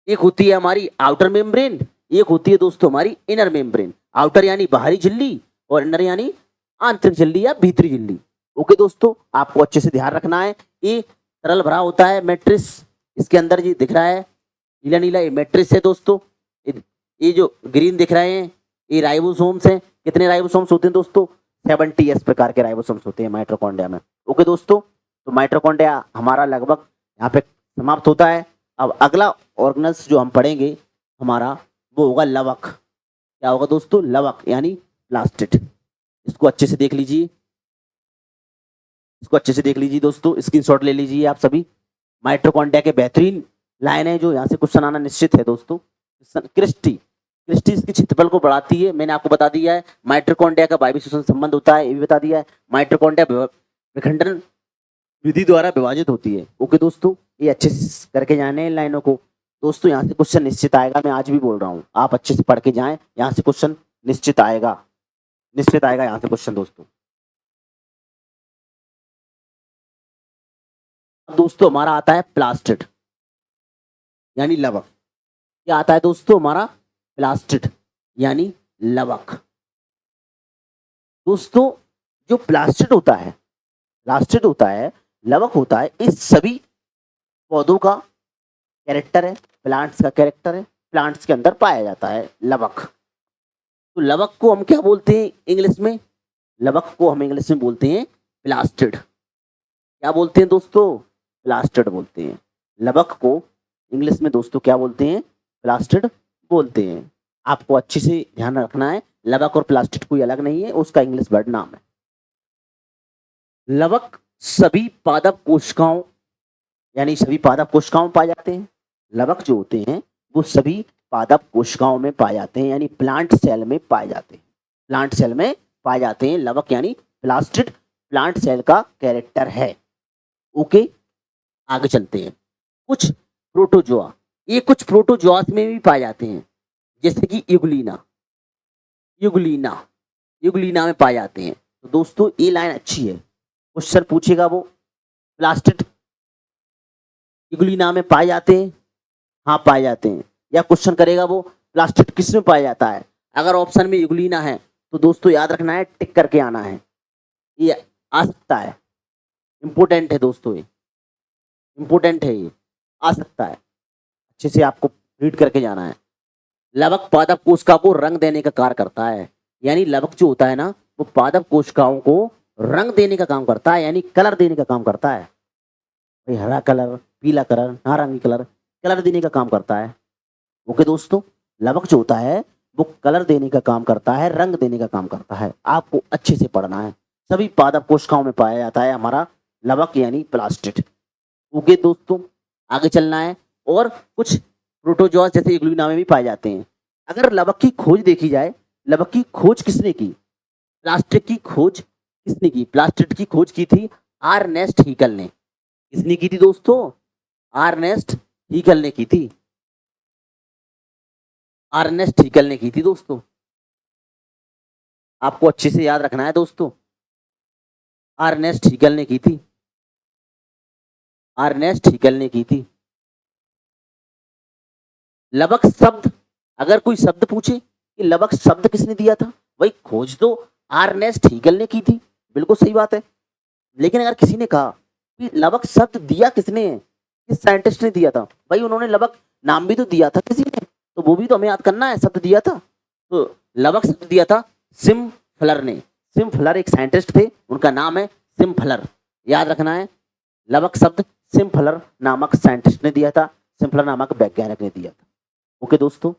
एक होती है हमारी आउटर मेम्ब्रेन, एक होती है दोस्तों हमारी इनर मेम्ब्रेन। आउटर यानी बाहरी झिल्ली, और इनर यानी आंतरिक झिल्ली या भीतरी झिल्ली। ओके दोस्तों, आपको अच्छे से ध्यान रखना है। ये तरल भरा होता है मैट्रिक्स, इसके अंदर जी दिख रहा है नीला नीला, ये मैट्रिक्स है दोस्तों। ये जो ग्रीन दिख रहे हैं, ये राइबोसोम्स हैं। कितने राइबोसोम्स होते हैं दोस्तों? 70s प्रकार के राइबोसोम्स होते हैं माइटोकॉन्ड्रिया में। ओके दोस्तों, तो माइटोकॉन्ड्रिया हमारा लगभग यहाँ पे समाप्त होता है। अब अगला ऑर्गेनल्स जो हम पढ़ेंगे हमारा, वो होगा लवक। क्या होगा दोस्तों? लवक, यानी प्लास्टिड। इसको अच्छे से देख लीजिए, इसको अच्छे से देख लीजिए दोस्तों, स्क्रीनशॉट ले लीजिए आप सभी। माइटोकॉन्ड्रिया के बेहतरीन लाइन है जो यहाँ से क्वेश्चन आना निश्चित है दोस्तों। क्रिस्टी, क्रिस्टी इसके क्षेत्रफल को बढ़ाती है, मैंने आपको बता दिया है। माइटोकॉन्ड्रिया का वायवीय श्वसन संबंध होता है, ये भी बता दिया है। माइटोकॉन्ड्रिया विखंडन विधि द्वारा विभाजित होती है। ओके दोस्तों, ये अच्छे से करके जाने इन लाइनों को। दोस्तों, यहाँ से क्वेश्चन निश्चित आएगा, मैं आज भी बोल रहा हूँ, आप अच्छे से पढ़ के जाएं, यहाँ से क्वेश्चन निश्चित आएगा, निश्चित आएगा यहाँ से क्वेश्चन दोस्तों। अब दोस्तों हमारा आता है प्लास्टिड, यानी लवक। क्या आता है दोस्तों? हमारा प्लास्टिड यानी लवक। दोस्तों, जो प्लास्टिड होता है, प्लास्टिड होता है, लवक होता है, इस सभी पौधों का कैरेक्टर है, प्लांट्स का कैरेक्टर है, प्लांट्स के अंदर पाया जाता है लवक। तो लवक को हम क्या बोलते हैं इंग्लिश में? लवक को हम इंग्लिश में बोलते हैं प्लास्टिड। क्या बोलते हैं दोस्तों? प्लास्टिड बोलते हैं। लवक को इंग्लिश में दोस्तों क्या बोलते हैं? प्लास्टिड बोलते हैं। आपको अच्छे से ध्यान रखना है, लवक और प्लास्टिड कोई अलग नहीं है, उसका इंग्लिश वर्ड नाम है। लवक सभी पादप कोशिकाओं, यानी सभी पादप कोशिकाओं में पाए जाते हैं। लवक जो होते हैं वो सभी पादप कोशिकाओं में पाए जाते हैं, यानी प्लांट सेल में पाए जाते हैं। प्लांट सेल में पाए जाते हैं। लवक यानी प्लास्टिड प्लांट सेल का कैरेक्टर है। ओके, आगे चलते हैं। कुछ प्रोटोजोआ, ये कुछ प्रोटोजोआस में भी पाए जाते हैं, जैसे कि यूग्लिना, यूग्लिना, यूग्लिना में पाए जाते हैं। तो दोस्तों ये लाइन अच्छी है, क्वेश्चन पूछेगा वो प्लास्टिड यूग्लिना में पाए जाते हैं, हाँ पाए जाते हैं, या क्वेश्चन करेगा वो प्लास्टिड किस में पाया जाता है। अगर ऑप्शन में यूग्लिना है तो दोस्तों याद रखना है, टिक करके आना है, ये आ सकता है, इंपोर्टेंट है दोस्तों, ये इंपोर्टेंट है, ये आ सकता है, अच्छे से आपको रीड करके जाना है। लवक पादप कोशिका को रंग देने का कार्य करता है, यानी लवक जो होता है ना वो पादप कोशिकाओं को रंग देने का काम करता है, यानी कलर देने का काम करता है। भाई हरा कलर, पीला कलर, नारंगी कलर, कलर देने का काम करता है। ओके दोस्तों, लवक जो होता है वो कलर देने का काम करता है, रंग देने का काम करता है। आपको अच्छे से पढ़ना है। सभी पादप कोशिकाओं में पाया जाता है हमारा लवक यानी प्लास्टिड। ओके दोस्तों, आगे चलना है। और कुछ प्रोटोजोआ जैसे यूग्लिना में भी पाए जाते हैं। अगर लवक की खोज देखी जाए, लवक की खोज किसने की? प्लास्टिड की खोज किसने की? प्लास्टिड की खोज की थी आर्नेस्ट हीकल ने। किसने की थी दोस्तों? आर्नेस्ट हीकल ने की थी, आर्नेस्ट हीकल ने की थी दोस्तों। आपको अच्छे से याद रखना है दोस्तों, आर्नेस्ट हीकल ने की थी, आर्नेस्ट हीकल ने की थी। लवक शब्द, अगर कोई शब्द पूछे कि लवक शब्द किसने दिया था, वही खोज तो आर्नेस्ट हीगल ने की थी, बिल्कुल सही बात है। लेकिन अगर किसी ने कहा कि लवक शब्द दिया किसने है, किस साइंटिस्ट ने दिया था, भाई उन्होंने लवक नाम भी तो दिया था किसी ने, तो वो भी तो हमें याद करना है, शब्द दिया था। तो लवक शब्द दिया था सिमफ्लर ने। सिमफ्लर एक साइंटिस्ट थे, उनका नाम है सिमफ्लर, याद रखना है। लवक शब्द सिमफ्लर नामक साइंटिस्ट ने दिया था, सिमफ्लर नामक वैज्ञानिक ने दिया था। ओके दोस्तों,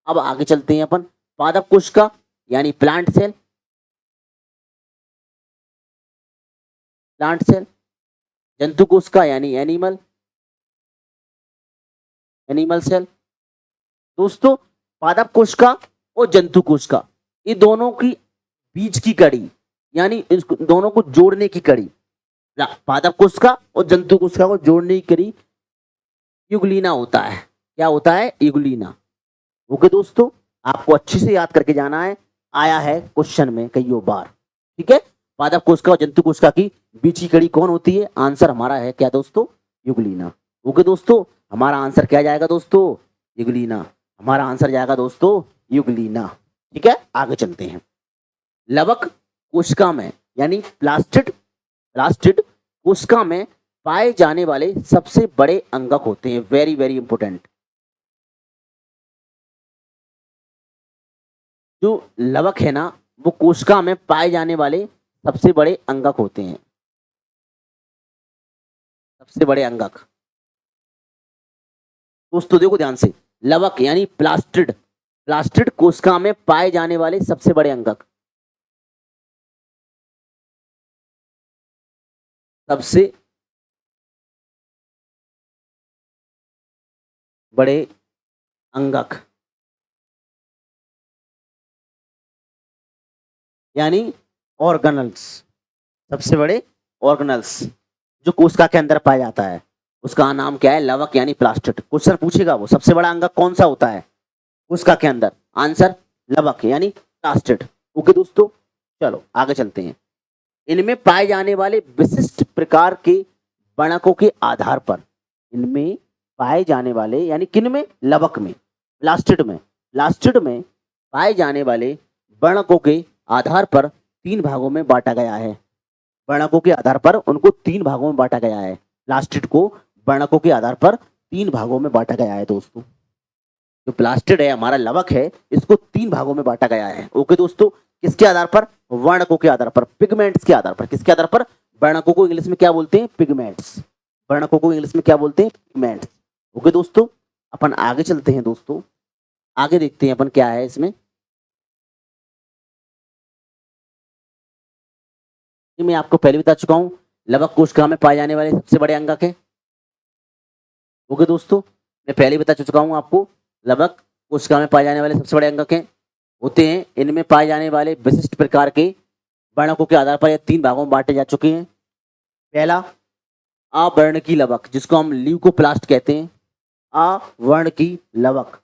अब आगे चलते हैं अपन पादप कोशिका यानी प्लांट सेल, प्लांट सेल, जंतु कोशिका यानी एनिमल, एनिमल सेल। दोस्तों पादप कोशिका और जंतु कोशिका, ये दोनों की बीच की कड़ी, यानी इन दोनों को जोड़ने की कड़ी, पादप कोशिका और जंतु कोशिका को जोड़ने की कड़ी यूग्लिना होता है। क्या होता है? यूग्लिना। ओके दोस्तों, आपको अच्छे से याद करके जाना है, आया है क्वेश्चन में कईयों बार। ठीक है, पादप कोशिका और जंतु कोशिका की बीच की कड़ी कौन होती है? आंसर हमारा है क्या दोस्तों? यूग्लिना। ओके दोस्तों, हमारा आंसर क्या जाएगा दोस्तों? यूग्लिना। हमारा आंसर जाएगा दोस्तों यूग्लिना। ठीक है, आगे चलते हैं। लवक कोशिका में यानी प्लास्टिड, प्लास्टिड कोशिका में पाए जाने वाले सबसे बड़े अंगक होते हैं। Very very important. जो लवक है ना वो कोशिका में पाए जाने वाले सबसे बड़े अंगक होते हैं, सबसे बड़े अंगक। दोस्तों देखो ध्यान से, लवक यानी प्लास्टिड, प्लास्टिड कोशिका में पाए जाने वाले सबसे बड़े अंगक, सबसे बड़े अंगक यानी ऑर्गेनल्स, सबसे बड़े ऑर्गेनल्स जो कोशिका के अंदर पाया जाता है उसका नाम क्या है? लवक यानी प्लास्टिड। क्वेश्चन पूछेगा वो सबसे बड़ा अंगक कौन सा होता है कोशिका के अंदर, आंसर लवक यानी प्लास्टिड। ओके दोस्तों, चलो आगे चलते हैं। इनमें पाए जाने वाले विशिष्ट प्रकार के वर्णकों के आधार पर, इनमें पाए जाने वाले यानी किन में? लवक में, प्लास्टिड में, प्लास्टिड में पाए जाने वाले वर्णकों के आधार पर 3 भागों में बांटा गया है। वर्णकों के आधार पर उनको 3 भागों में बांटा गया है। प्लास्टिड को वर्णकों के आधार पर 3 भागों में बांटा गया है दोस्तों। जो प्लास्टिड है हमारा लवक है, इसको 3 भागों में बांटा गया है। ओके दोस्तों, किसके आधार पर? वर्णकों के आधार पर, पिगमेंट्स के आधार पर। किसके आधार पर? वर्णकों को इंग्लिश में क्या बोलते हैं? पिगमेंट्स। वर्णकों को इंग्लिश में क्या बोलते हैं? पिगमेंट्स। ओके दोस्तों, अपन आगे चलते हैं दोस्तों, आगे देखते हैं अपन क्या है इसमें। मैं आपको पहले बता चुका हूं, लवक कोशिका में पाए जाने वाले सबसे बड़े अंगक है। ओके दोस्तों, मैं पहले बता चुका हूं आपको, लवक कोशिका में पाए जाने वाले सबसे बड़े अंग हैं होते हैं। इनमें पाए जाने वाले विशिष्ट प्रकार के वर्णकों के आधार पर ये 3 भागों में बांटे जा चुके हैं। पहला अवर्णकी लवक, जिसको हम ल्यूकोप्लास्ट कहते हैं। अवर्णकी लवक,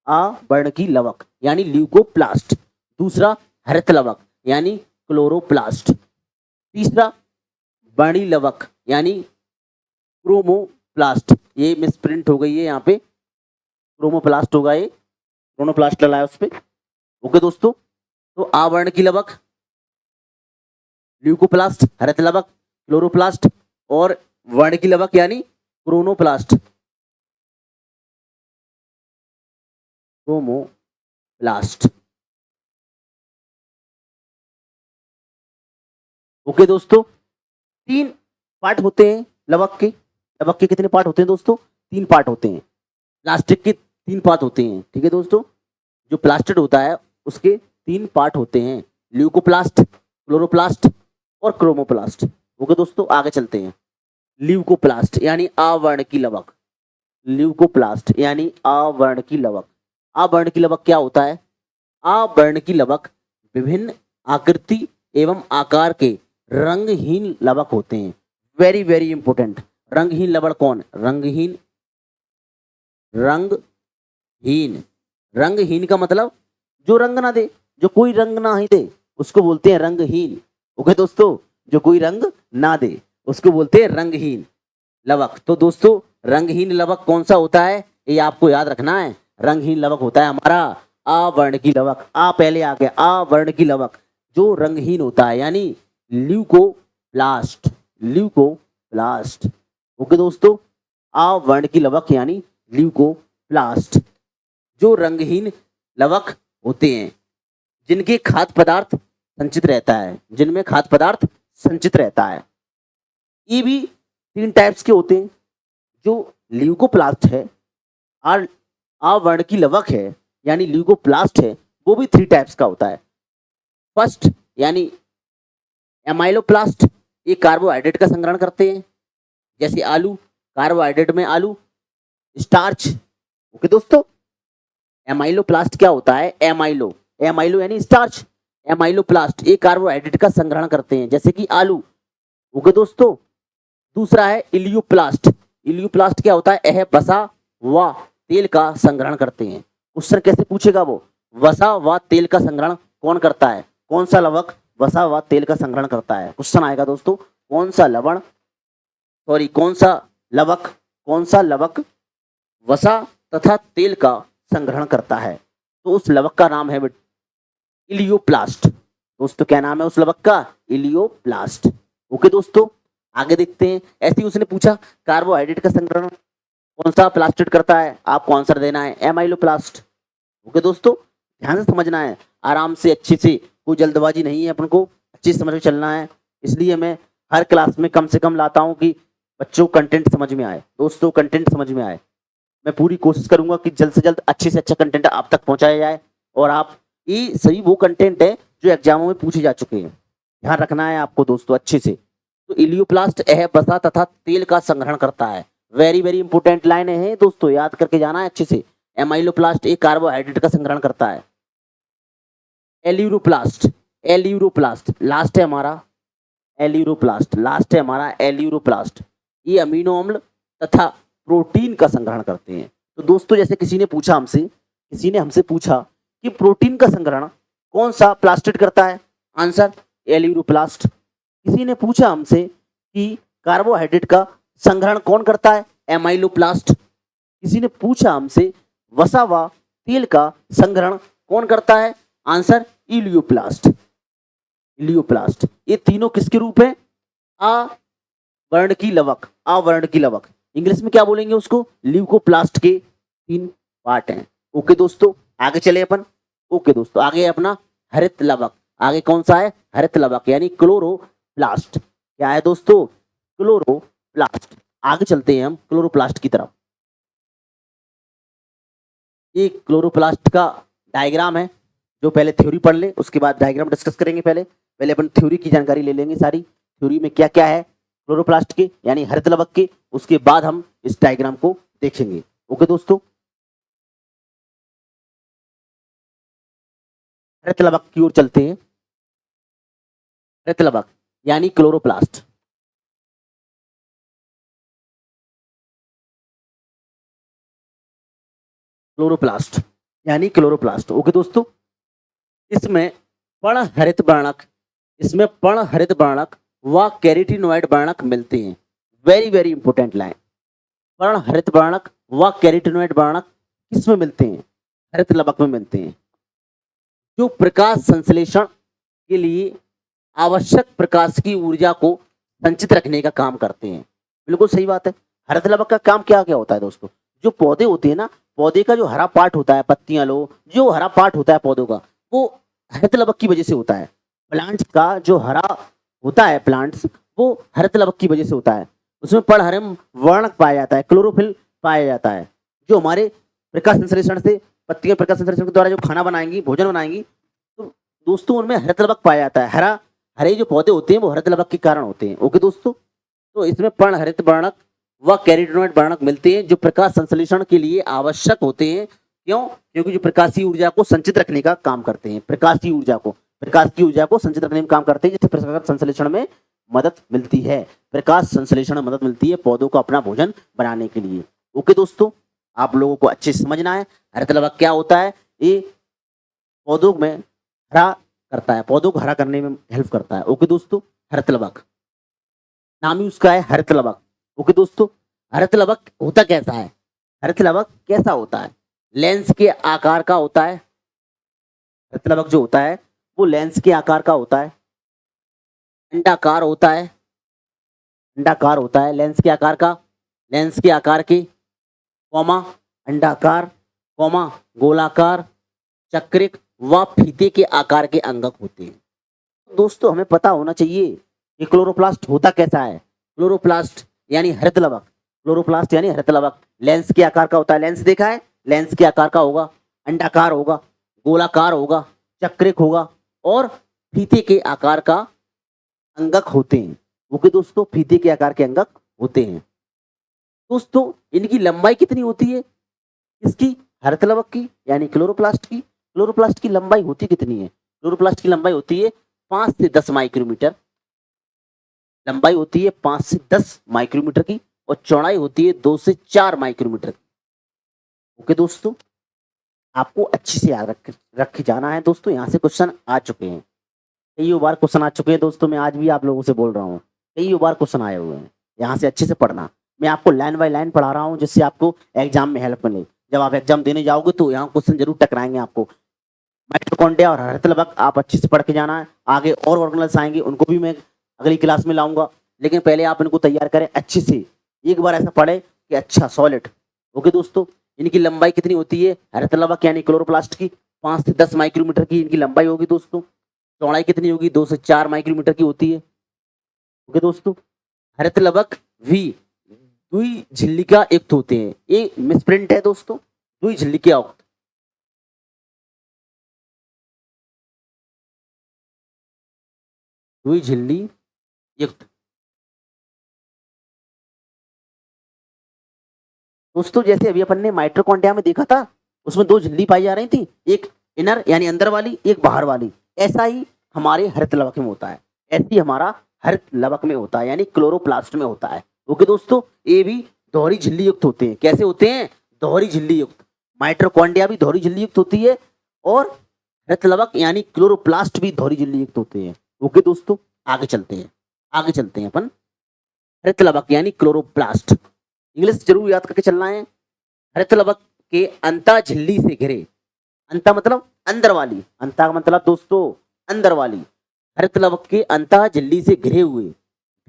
अवर्णकी लवक यानी ल्यूकोप्लास्ट। दूसरा हरित लवक यानी क्लोरोप्लास्ट। तीसरा वर्णी लवक यानी क्रोमोप्लास्ट। ये मिसप्रिंट हो गई है यहाँ पे, क्रोमोप्लास्ट होगा, ये क्रोमोप्लास्ट डला है उस पे। ओके दोस्तों, तो अवर्णकी लवक, ल्यूकोप्लास्ट, हरित लवक, क्लोरोप्लास्ट और वर्णकी लवक यानी क्रोनोप्लास्ट, क्रोमोप्लास्ट। ओके दोस्तों, 3 पार्ट होते हैं लवक के। लवक के कितने पार्ट होते हैं दोस्तों? 3 पार्ट होते हैं। प्लास्टिक के 3 पार्ट होते हैं, ठीक है दोस्तों। जो प्लास्टिड होता है उसके 3 पार्ट होते हैं, ल्यूकोप्लास्ट, क्लोरोप्लास्ट और क्रोमोप्लास्ट। ओके दोस्तों, आगे चलते हैं। ल्यूकोप्लास्ट यानी अवर्णकी लवक, ल्यूकोप्लास्ट यानी अवर्णकी लवक। अवर्णकी लवक क्या होता है? अवर्णकी लवक विभिन्न आकृति एवं आकार के रंगहीन लवक होते हैं। Very very important. रंगहीन लवक कौन? रंगहीन, रंगहीन, रंगहीन का मतलब जो रंग ना दे, जो कोई रंग ना ही दे उसको बोलते हैं रंगहीन। ओके दोस्तों, जो कोई रंग ना दे उसको बोलते हैं रंगहीन लवक। तो दोस्तों, रंगहीन लवक कौन सा होता है ये आपको याद रखना है। रंगहीन लवक होता है हमारा अवर्णकी लवक। आ पहले आ गया, अवर्णकी लवक जो रंगहीन होता है यानी ल्यूकोप्लास्ट, ल्यूकोप्लास्ट। ओके दोस्तों, अवर्णकी लवक यानी ल्यूकोप्लास्ट जो रंगहीन लवक होते हैं, जिनके खाद्य पदार्थ संचित रहता है, जिनमें खाद्य पदार्थ संचित रहता है। ये भी 3 टाइप्स के होते हैं। जो ल्यूकोप्लास्ट है, अवर्णकी लवक है यानी ल्यूकोप्लास्ट है, वो भी 3 टाइप्स का होता है। फर्स्ट यानी एमाइलोप्लास्ट, ये कार्बोहाइड्रेट का संग्रहण करते हैं, जैसे आलू, कार्बोहाइड्रेट में आलू, स्टार्च। ओके दोस्तों, एमाइलोप्लास्ट क्या होता है? एमाइलो, एमाइलो यानी स्टार्च। एमाइलोप्लास्ट ये कार्बोहाइड्रेट का संग्रहण करते हैं, जैसे कि आलू। ओके दोस्तों, दूसरा है इलियोप्लास्ट। इलियोप्लास्ट क्या होता है? यह वसा व तेल का संग्रहण करते हैं। क्वेश्चन कैसे पूछेगा वो? वसा व तेल का संग्रहण कौन करता है? कौन सा लवक वसा व तेल का संग्रहण करता है? क्वेश्चन आएगा दोस्तों, कौन सा लवण, सॉरी कौन सा लवक, कौन सा लवक वसा तथा तेल का संग्रहण करता है? तो उस लवक का नाम है इलियोप्लास्ट। दोस्तों क्या नाम है उस लवक का? इलियोप्लास्ट। ओके दोस्तों, आगे देखते हैं। ऐसे ही उसने पूछा कार्बोहाइड्रेट का संग्रहण कौन सा प्लास्टिड करता है? आपको आंसर देना है एमाइलोप्लास्ट। ओके दोस्तों, ध्यान से समझना है, आराम से अच्छे से, कोई जल्दबाजी नहीं है, अपन को अच्छे से समझ के चलना है। इसलिए मैं हर क्लास में कम से कम लाता हूँ कि बच्चों को कंटेंट समझ में आए। दोस्तों कंटेंट समझ में आए, मैं पूरी कोशिश करूंगा कि जल्द से जल्द अच्छे से अच्छा कंटेंट आप तक पहुंचाया जाए। और आप ये सही वो कंटेंट है जो एग्जामों में पूछे जा चुके हैं, ध्यान रखना है आपको दोस्तों अच्छे से। तो इलियोप्लास्ट यह वसा तथा तेल का संग्रहण करता है। वेरी वेरी इंपोर्टेंट लाइन है दोस्तों, याद करके जाना है अच्छे से। एमाइलोप्लास्ट एक कार्बोहाइड्रेट का संग्रहण करता है। एल्यूरोप्लास्ट, एल्यूरोप्लास्ट लास्ट है हमारा, एल्यूरोप्लास्ट लास्ट है हमारा, एल्यूरोप्लास्ट ये अमीनो अम्ल तथा प्रोटीन का संग्रहण करते हैं। तो दोस्तों जैसे किसी ने पूछा हमसे, किसी ने हमसे पूछा कि प्रोटीन का संग्रहण कौन सा प्लास्टिड करता है? Answer aleuroplast. किसी ने पूछा हमसे कि कार्बोहाइड्रेट का संग्रहण कौन करता है? एमाइलोप्लास्ट। किसी ने पूछा हमसे वसा व तेल का संग्रहण कौन करता है? Answer elaioplast, elaioplast. ये तीनों किसके रूप हैं? अवर्णकी लवक, अवर्णकी लवक। इंग्लिश में क्या बोलेंगे उसको? ल्यूकोप्लास्ट के 3 पार्ट हैं। ओके दोस्तों, आगे चले अपन। ओके दोस्तों, आगे अपना हरित लवक। आगे कौन सा है? हरित लवक यानी क्लोरोप्लास्ट। क्या है दोस्तों? क्लोरोप्लास्ट। आगे चलते हैं हम क्लोरोप्लास्ट की तरफ। ये क्लोरोप्लास्ट का डायग्राम है, जो पहले थ्योरी पढ़ ले उसके बाद डायग्राम डिस्कस करेंगे। पहले अपन थ्योरी की जानकारी ले लेंगे सारी, थ्योरी में क्या क्या है क्लोरोप्लास्ट के यानी हरित लवक के, उसके बाद हम इस डायग्राम को देखेंगे। ओके दोस्तों, हरित लवक की ओर चलते हैं। हरित लवक यानी क्लोरोप्लास्ट। क्लोरोप्लास्ट यानी क्लोरोप्लास्ट। ओके दोस्तों, इसमें पर्णहरित वर्णक, इसमें पर्णहरित वर्णक व कैरोटीनॉइड वर्णक मिलते हैं। Very very important line. पर्णहरित वर्णक व कैरोटीनॉइड वर्णक किसमें मिलते हैं? हरित लवक में मिलते हैं, जो प्रकाश संश्लेषण के लिए आवश्यक प्रकाश की ऊर्जा को संचित रखने का काम करते हैं। बिल्कुल सही बात है। हरित लवक का काम क्या क्या होता है दोस्तों? जो पौधे होते हैं ना, पौधे का जो हरा पार्ट होता है, पत्तियां लो, जो हरा पार्ट होता है पौधों का, वो हरित लवक की वजह से होता है। प्लांट्स का जो हरा होता है, प्लांट्स, वो हरित लवक की वजह से होता है। उसमें पर्णहरित वर्णक पाया जाता है, क्लोरोफिल पाया जाता है, जो हमारे प्रकाश संश्लेषण से, पत्तियां प्रकाश संश्लेषण के द्वारा जो खाना बनाएंगी, भोजन बनाएंगी, तो दोस्तों उनमें हरित लवक पाया जाता है। हरे जो पौधे होते हैं वो हरित लवक के कारण होते हैं। ओके दोस्तों, तो इसमें पर्णहरित वर्णक व कैरोटीनॉइड वर्णक मिलते हैं, जो प्रकाश संश्लेषण के लिए आवश्यक होते हैं। क्यों? क्योंकि जो प्रकाशीय ऊर्जा को संचित रखने का काम करते हैं। प्रकाश की ऊर्जा को संचित रखने में काम करते हैं, जिससे प्रकाश संश्लेषण में मदद मिलती है। प्रकाश संश्लेषण में मदद मिलती है पौधों को अपना भोजन बनाने के लिए। ओके दोस्तों, आप लोगों को अच्छे से समझना है हरित लवक क्या होता है। ये पौधों में हरा करता है, पौधों को हरा करने में हेल्प करता है। ओके दोस्तों, हरित लवक नाम ही उसका है, हरित लवक। ओके दोस्तों, हरित लवक होता कैसा है? हरित लवक कैसा होता है? लेंस के आकार का होता है। हरित लवक जो होता है वो लेंस के आकार का होता है, अंडाकार होता है, अंडाकार होता है, लेंस के आकार का, लेंस के आकार के, कॉमा अंडाकार, कॉमा गोलाकार, चक्रिक व फीते के आकार के अंगक होते हैं। दोस्तों हमें पता होना चाहिए कि क्लोरोप्लास्ट होता कैसा है। क्लोरोप्लास्ट यानी हरित लवक, क्लोरोप्लास्ट यानी हरित लवक लेंस के आकार का होता है। लेंस देखा है? लेंस के आकार का होगा, अंडाकार होगा, गोलाकार होगा, चक्रिक होगा और फीते के आकार का अंगक होते हैं। ओके दोस्तों, फीते के आकार के अंगक होते हैं। दोस्तों इनकी लंबाई कितनी होती है? इसकी, हरित लवक की यानी क्लोरोप्लास्ट की, क्लोरोप्लास्ट की लंबाई होती कितनी है? क्लोरोप्लास्ट की लंबाई होती है 5 से 10 माइक्रोमीटर। लंबाई होती है 5 से 10 माइक्रोमीटर की और चौड़ाई होती है 2 से 4 माइक्रोमीटर की। ओके दोस्तों, आपको अच्छी से याद रख जाना है दोस्तों। यहाँ से क्वेश्चन आ चुके हैं, कई बार क्वेश्चन आ चुके हैं दोस्तों। मैं आज भी आप लोगों से बोल रहा हूँ, कई बार क्वेश्चन आए हुए हैं। यहाँ से अच्छे से पढ़ना। मैं आपको लाइन बाय लाइन पढ़ा रहा हूँ, जिससे आपको एग्जाम में हेल्प मिले। जब आप एग्जाम देने जाओगे तो यहाँ क्वेश्चन जरूर टकराएंगे आपको। माइटोकॉन्ड्रिया और हरित लवक आप अच्छे से पढ़ के जाना है। आगे और ऑर्गेनल्स आएंगे, उनको भी मैं अगली क्लास में लाऊंगा, लेकिन पहले आप इनको तैयार करें अच्छे से। एक बार ऐसा पढ़े कि अच्छा सॉलिड। ओके दोस्तों, इनकी लंबाई कितनी होती है? हरित लवक यानी क्लोरोप्लास्ट की 5 से 10 माइक्रोमीटर की इनकी लंबाई होगी दोस्तों। चौड़ाई कितनी होगी? 2 से 4 माइक्रोमीटर की होती है। ओके दोस्तों, हरित लवक भी दुई झिल्लिका युक्त होते हैं। ये मिसप्रिंट है दोस्तों, दुई झिल्लिका युक्त, दुई झिल्ली युक्त। दोस्तों जैसे अभी अपन ने माइटोकॉन्ड्रिया में देखा था, उसमें 2 झिल्ली पाई जा रही थी, एक इनर यानी अंदर वाली, एक बाहर वाली। ऐसा ही हमारे हरित लवक में होता है, ऐसी हमारा हरित लवक में होता है, यानी क्लोरोप्लास्ट में होता है। ओके दोस्तों, ये भी दोहरी झिल्ली युक्त होते हैं। कैसे होते हैं? दोहरी झिल्ली युक्त। माइटोकॉन्ड्रिया भी दोहरी झिल्ली युक्त होती है और हरित लवक यानी क्लोरोप्लास्ट भी दोहरी झिल्ली युक्त होते हैं। ओके दोस्तों, आगे चलते हैं, आगे चलते हैं अपन। हरित लवक यानी क्लोरोप्लास्ट, इंग्लिश जरूर याद करके चलना है। हरित लवक के अंता झिल्ली से घिरे, अंता मतलब अंदर वाली, अंता का मतलब दोस्तों अंदर वाली, हरित लवक के अंता झिल्ली से घिरे हुए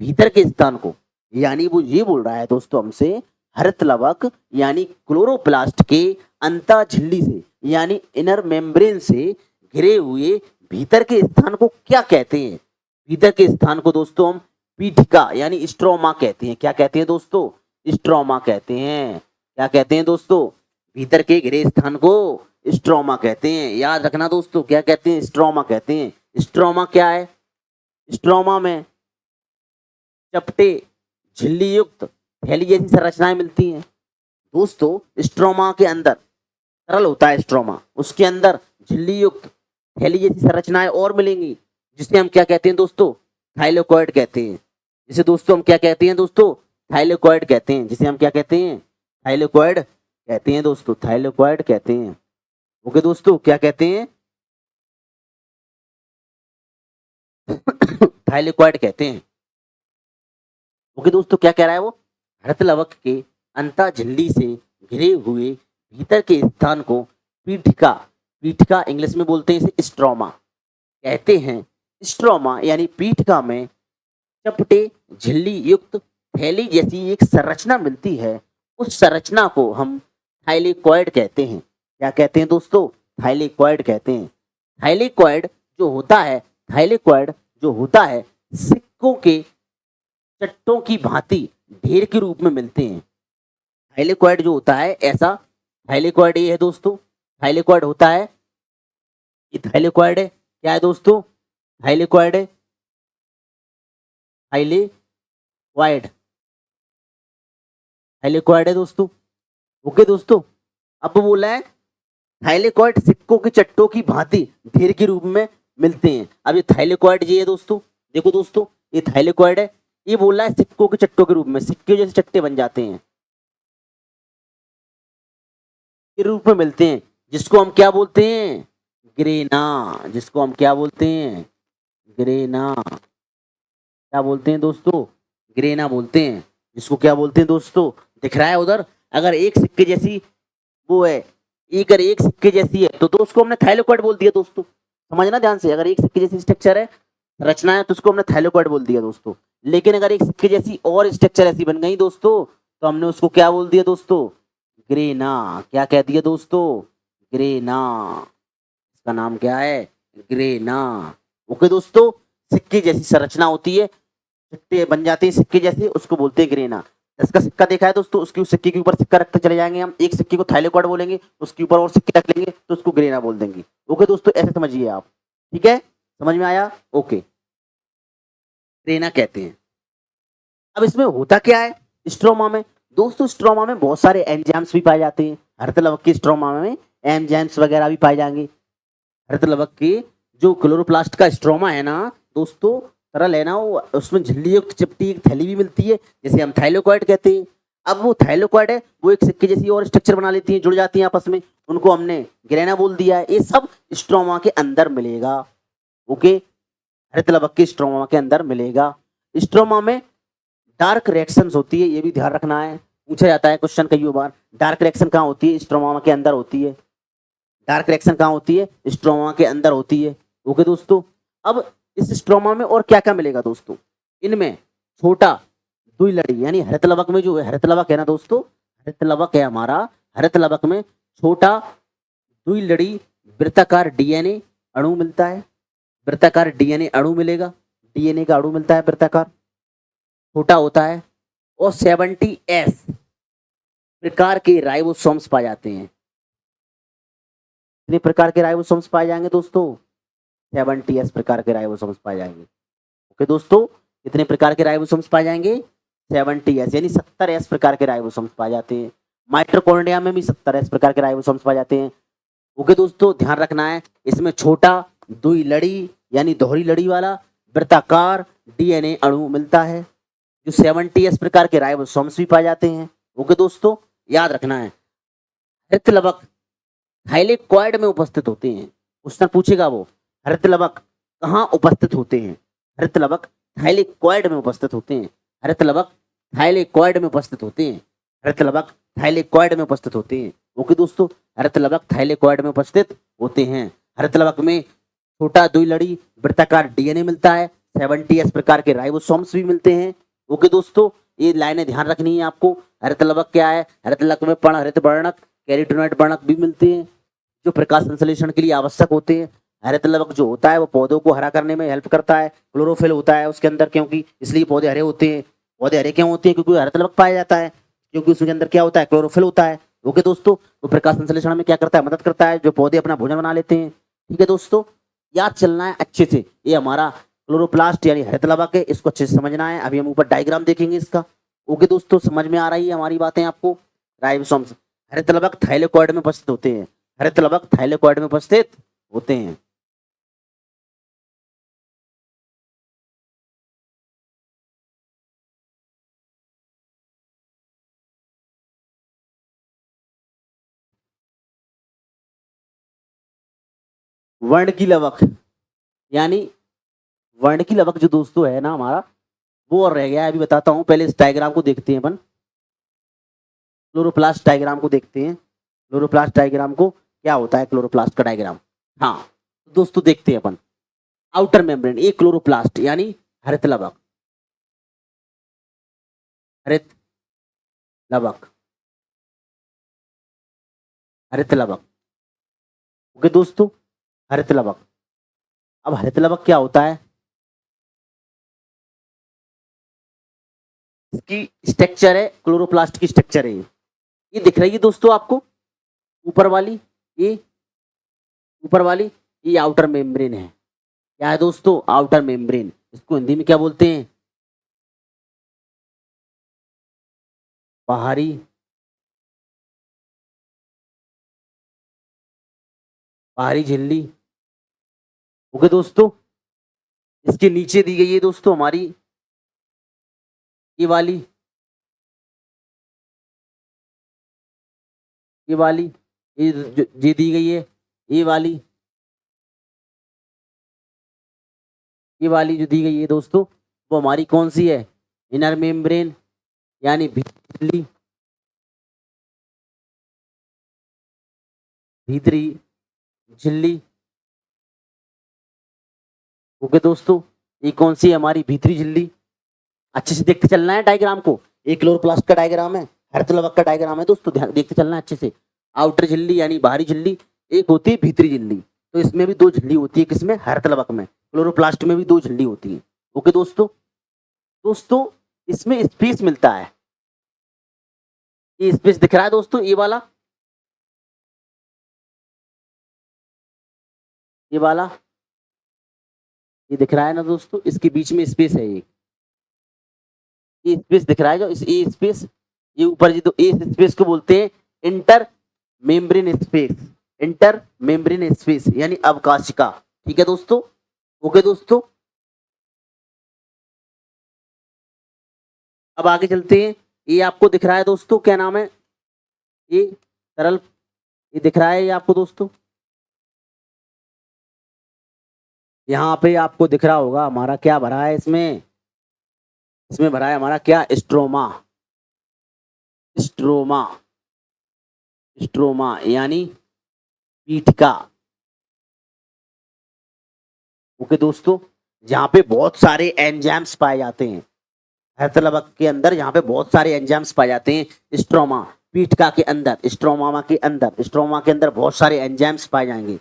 भीतर के स्थान को, यानी वो ये बोल रहा है दोस्तों हमसे, हरित लवक यानी क्लोरोप्लास्ट के अंता झिल्ली से यानी इनर मेम्ब्रेन से घिरे हुए भीतर के स्थान को क्या कहते हैं? भीतर के स्थान को दोस्तों हम पीठिका यानी स्ट्रोमा कहते हैं। क्या कहते हैं दोस्तों? स्ट्रोमा कहते हैं। क्या कहते हैं दोस्तों? भीतर के घिरे स्थान को स्ट्रोमा कहते हैं। याद रखना दोस्तों, क्या कहते हैं? स्ट्रोमा कहते हैं। स्ट्रोमा क्या है? स्ट्रोमा में चपटे झिल्ली युक्त थैली जैसी संरचनाएं मिलती हैं दोस्तों। स्ट्रोमा के अंदर तरल होता है, स्ट्रोमा, उसके अंदर झिल्ली युक्त थैली जैसी संरचनाएं और मिलेंगी, जिसे हम क्या कहते हैं दोस्तों, थाइलेकोइड कहते हैं। जिसे दोस्तों हम क्या कहते हैं दोस्तों, थाइलेकोइड कहते हैं। जिसे हम क्या कहते हैं, थाइलेकोइड कहते हैं दोस्तों, थाइलेकोइड कहते हैं। ओके दोस्तों, क्या कहते हैं, थाइलेकोइड कहते हैं। ओके दोस्तों, क्या कह रहा है वो, हृत लवक के अंतः झिल्ली से घिरे हुए भीतर के स्थान को पीठिका, पीठिका इंग्लिश में बोलते हैं इसे स्ट्रोमा कहते हैं। स्ट्रोमा यानी पीठिका में चपटे झिल्ली युक्त थैली जैसी एक संरचना मिलती है। उस संरचना को हम थाइलेकोइड कहते हैं। क्या कहते हैं दोस्तों, थाइलेकोइड कहते हैं। थाइलेकोइड जो होता है, थाइलेकोइड जो होता है सिक्कों के चट्टों की भांति ढेर के रूप में मिलते हैं। थाइलेकोइड जो होता है ऐसा, थाइलेकोइड ये है दोस्तों, थाइलेकोइड होता है, ये थाइलेकोइड है। क्या है दोस्तों, थाइलेकोइड है, थाइलेकोइड, थाइलेकोइड है दोस्तों। ओके दोस्तों, अब बोला है थाइलेकोइड सिक्कों के चट्टों की भांति ढेर के रूप में मिलते हैं। अब ये थाइलेकोइड ये है दोस्तों, देखो दोस्तों ये थाइलेकोइड है, ये बोल रहा है सिक्कों के चट्टों के रूप में, सिक्के जैसे चट्टे बन जाते हैं के रूप में मिलते हैं, जिसको हम क्या बोलते हैं, ग्रेना। जिसको हम क्या बोलते हैं, ग्रेना। क्या बोलते हैं दोस्तों, ग्रेना बोलते हैं। जिसको क्या बोलते हैं दोस्तों, दिख रहा है उधर, अगर एक सिक्के जैसी वो है, अगर एक सिक्के जैसी है तो उसको हमने थाइलेकोइड बोल दिया दोस्तों। समझना ध्यान से, अगर एक सिक्के जैसी स्ट्रक्चर है, रचना है, तो उसको हमने थाइलेकोइड बोल दिया दोस्तों। लेकिन अगर एक सिक्के जैसी और स्ट्रक्चर ऐसी बन गई दोस्तों, तो हमने उसको क्या बोल दिया दोस्तों, ग्रेना। क्या कह दिया दोस्तों, ग्रेना। इसका नाम क्या है, ग्रेना। ओके दोस्तों, सिक्के जैसी संरचना होती है, सिक्के बन जाते हैं सिक्के जैसे, उसको बोलते हैं ग्रेना। इसका सिक्का देखा है दोस्तों, उसकी उस सिक्के के ऊपर सिक्का रखते चले जाएंगे हम, एक सिक्के को थाइलेकोइड बोलेंगे, उसके ऊपर और सिक्के रख लेंगे तो उसको ग्रेना बोल देंगे। ओके दोस्तों, ऐसे समझिए आप, ठीक है, समझ में आया, ओके, ग्रेना कहते हैं। अब इसमें होता क्या है स्ट्रोमा में दोस्तों, स्ट्रोमा में बहुत सारे एंजाइम्स भी पाए जाते हैं। हृदलवक के स्ट्रोमा में एंजाइम्स वगैरह भी पाए जाएंगे। हृदलवक के जो क्लोरोप्लास्ट का स्ट्रोमा है ना दोस्तों, तरल है ना, वो उसमें झिल्ली युक्त चिपटी एक थैली भी मिलती है, जिसे हम थाइलेकोइड कहते हैं। अब वो थाइलेकोइड है, वो एक सिक्के जैसी और स्ट्रक्चर बना लेती है, जुड़ जाती है आपस में, उनको हमने ग्रेना बोल दिया है। ये सब स्ट्रोमा के अंदर मिलेगा। ओके, हृदलवक के स्ट्रोमा के अंदर मिलेगा। स्ट्रोमा में डार्क रिएक्शंस होती है, ये भी ध्यान रखना है, पूछा जाता है क्वेश्चन कई बार। डार्क रिएक्शन कहाँ होती है, स्ट्रोमा के अंदर होती है। डार्क रिएक्शन कहाँ होती है, स्ट्रोमा के अंदर होती है। ओके दोस्तों, अब इस स्ट्रोमा में और क्या क्या मिलेगा दोस्तों, इनमें छोटा दुई लड़ी, यानी हृदलवक में जो है, हृदलवक है ना दोस्तों, हृदलवक है हमारा, हृदलवक में छोटा दुई लड़ी वृत्ताकार डीएनए अणु मिलता है। वृत्ताकार डीएनए अणु मिलेगा, डीएनए का अणु मिलता है वृत्ताकार, छोटा होता है, और 70S प्रकार के राइबोसोम्स पाए जाते हैं। कितने प्रकार के राइबोसोम्स पाए जाएंगे दोस्तों, 70S प्रकार के राइबोसोम्स पाए जाएंगे। ओके दोस्तों, कितने प्रकार के राइबोसोम्स पाए जाएंगे, 70S, यानी 70S प्रकार के राइबोसोम्स पाए जाते हैं। माइटोकॉन्ड्रिया में भी 70S प्रकार के राइबोसोम्स पाए जाते हैं। ओके दोस्तों, ध्यान रखना है, इसमें छोटा दुई लड़ी यानी दोहरी लड़ी वाला वृत्ताकार डीएनए अणु मिलता है, जो 70S प्रकार के राइबोसोम्स भी पाए जाते हैं। ओके दोस्तों, याद रखना है, हृदलवक थाइलेकोइड में उपस्थित होते हैं। क्वेश्चन पूछेगा वो, हृदलवक कहाँ उपस्थित होते हैं, हृदलवक थाइलेकोइड में उपस्थित होते हैं। हृदलवक थाइलेकोइड में उपस्थित होते हैं। हृदलवक थाइलेकोइड में उपस्थित होते हैं। ओके दोस्तों, हृदलवक थाइलेकोइड में उपस्थित होते हैं। हृदलवक में छोटा दुई लड़ी वृत्ताकार डीएनए मिलता है, 70S प्रकार के राइबोसोम्स भी मिलते हैं। ओके दोस्तों, ये लाइनें ध्यान रखनी है आपको। हृदलवक क्या है, हृदलवक में पर्णहरित वर्णक, कैरोटीनॉइड वर्णक भी मिलते हैं, जो प्रकाश संश्लेषण के लिए आवश्यक होते हैं। हरितलवक जो होता है वो पौधों को हरा करने में हेल्प करता है, क्लोरोफिल होता है उसके अंदर, क्योंकि इसलिए पौधे हरे होते हैं। पौधे हरे क्यों होते हैं, क्योंकि हरितलवक पाया जाता है, क्योंकि उसके अंदर क्या होता है, क्लोरोफिल होता है। ओके दोस्तों, वो प्रकाश संश्लेषण में क्या करता है, मदद करता है, जो पौधे अपना भोजन बना लेते हैं। ठीक है दोस्तों, याद चलना है अच्छे से, ये हमारा क्लोरोप्लास्ट यानी हरितलवक है, इसको अच्छे से समझना है। अभी हम ऊपर डायग्राम देखेंगे इसका। ओके दोस्तों, समझ में आ रही है हमारी बातें आपको। राइबोसोम्स हरितलवक थाइलेकोइड में उपस्थित होते हैं, हरितलवक थाइलेकोइड में उपस्थित होते हैं। वर्ण की लवक, यानी वर्ण की लवक जो दोस्तों है ना हमारा, वो और रह गया है। अभी बताता हूँ, पहले इस डायग्राम को देखते हैं अपन। क्लोरोप्लास्ट डायग्राम को देखते हैं। क्लोरोप्लास्ट डायग्राम को क्या होता है, क्लोरोप्लास्ट का डायग्राम। हाँ तो दोस्तों देखते हैं अपन। आउटर मेम्ब्रेन, एक क्लोरोप्लास्ट यानी हरित लवक, हरित लवक, हरित लवक। ओके दोस्तों, हरित लवक। अब हरित लवक क्या होता है, इसकी स्ट्रक्चर है, क्लोरोप्लास्ट की स्ट्रक्चर है ये दिख रही है दोस्तों आपको, ऊपर वाली, ये ऊपर वाली, ये आउटर मेम्ब्रेन है। क्या है दोस्तों, आउटर मेम्ब्रेन। इसको हिंदी में क्या बोलते हैं, बाहरी, बाहरी झिल्ली। ओके दोस्तों, इसके नीचे दी गई है दोस्तों हमारी ये वाली, ये वाली, ये दी गई है, ये वाली, ये वाली जो दी गई है दोस्तों, वो हमारी कौन सी है, इनर मेम्ब्रेन, यानी भीतरी, भीतरी झिल्ली। ओके दोस्तों, ये कौन सी है, हमारी भीतरी झिल्ली। अच्छे से देखते चलना है डायग्राम को। एक क्लोरोप्लास्ट का डायग्राम है, हरतलवक का डायग्राम है दोस्तों, ध्यान देखते चलना है अच्छे से। आउटर झिल्ली यानी बाहरी झिल्ली, एक होती है भीतरी झिल्ली। तो इसमें भी दो झिल्ली होती है, किसमें, हरतलवक में। क्लोरोप्लास्ट में भी दो झिल्ली होती है। ओके दोस्तों, दोस्तों इसमें स्पेस मिलता है, ये स्पेस दिख रहा है दोस्तों, ये वाला, ये वाला, ये दिख रहा है ना दोस्तों, इसके बीच में स्पेस है एक, ये स्पेस दिख रहा है जो, इस ये स्पेस, ये ऊपर जी, तो इस स्पेस को बोलते हैं inter membrane space, inter membrane space यानी अवकाशिका। ठीक है दोस्तों। ओके दोस्तों, अब आगे चलते हैं। ये आपको दिख रहा है दोस्तों, क्या नाम है, ये तरल, ये दिख रहा है ये आपको दोस्तों, यहाँ पे आपको दिख रहा होगा हमारा क्या भरा है इसमें, इसमें भरा है हमारा क्या, स्ट्रोमा, स्ट्रोमा, स्ट्रोमा यानी पीठिका। ओके दोस्तों, जहाँ पे बहुत सारे एंजाइम्स पाए जाते हैं, हरतलवक के अंदर यहाँ पे बहुत सारे एंजाइम्स पाए जाते हैं। स्ट्रोमा, पीठिका के अंदर, स्ट्रोमा के अंदर, स्ट्रोमा के अंदर बहुत सारे एंजाइम्स पाए जाएंगे।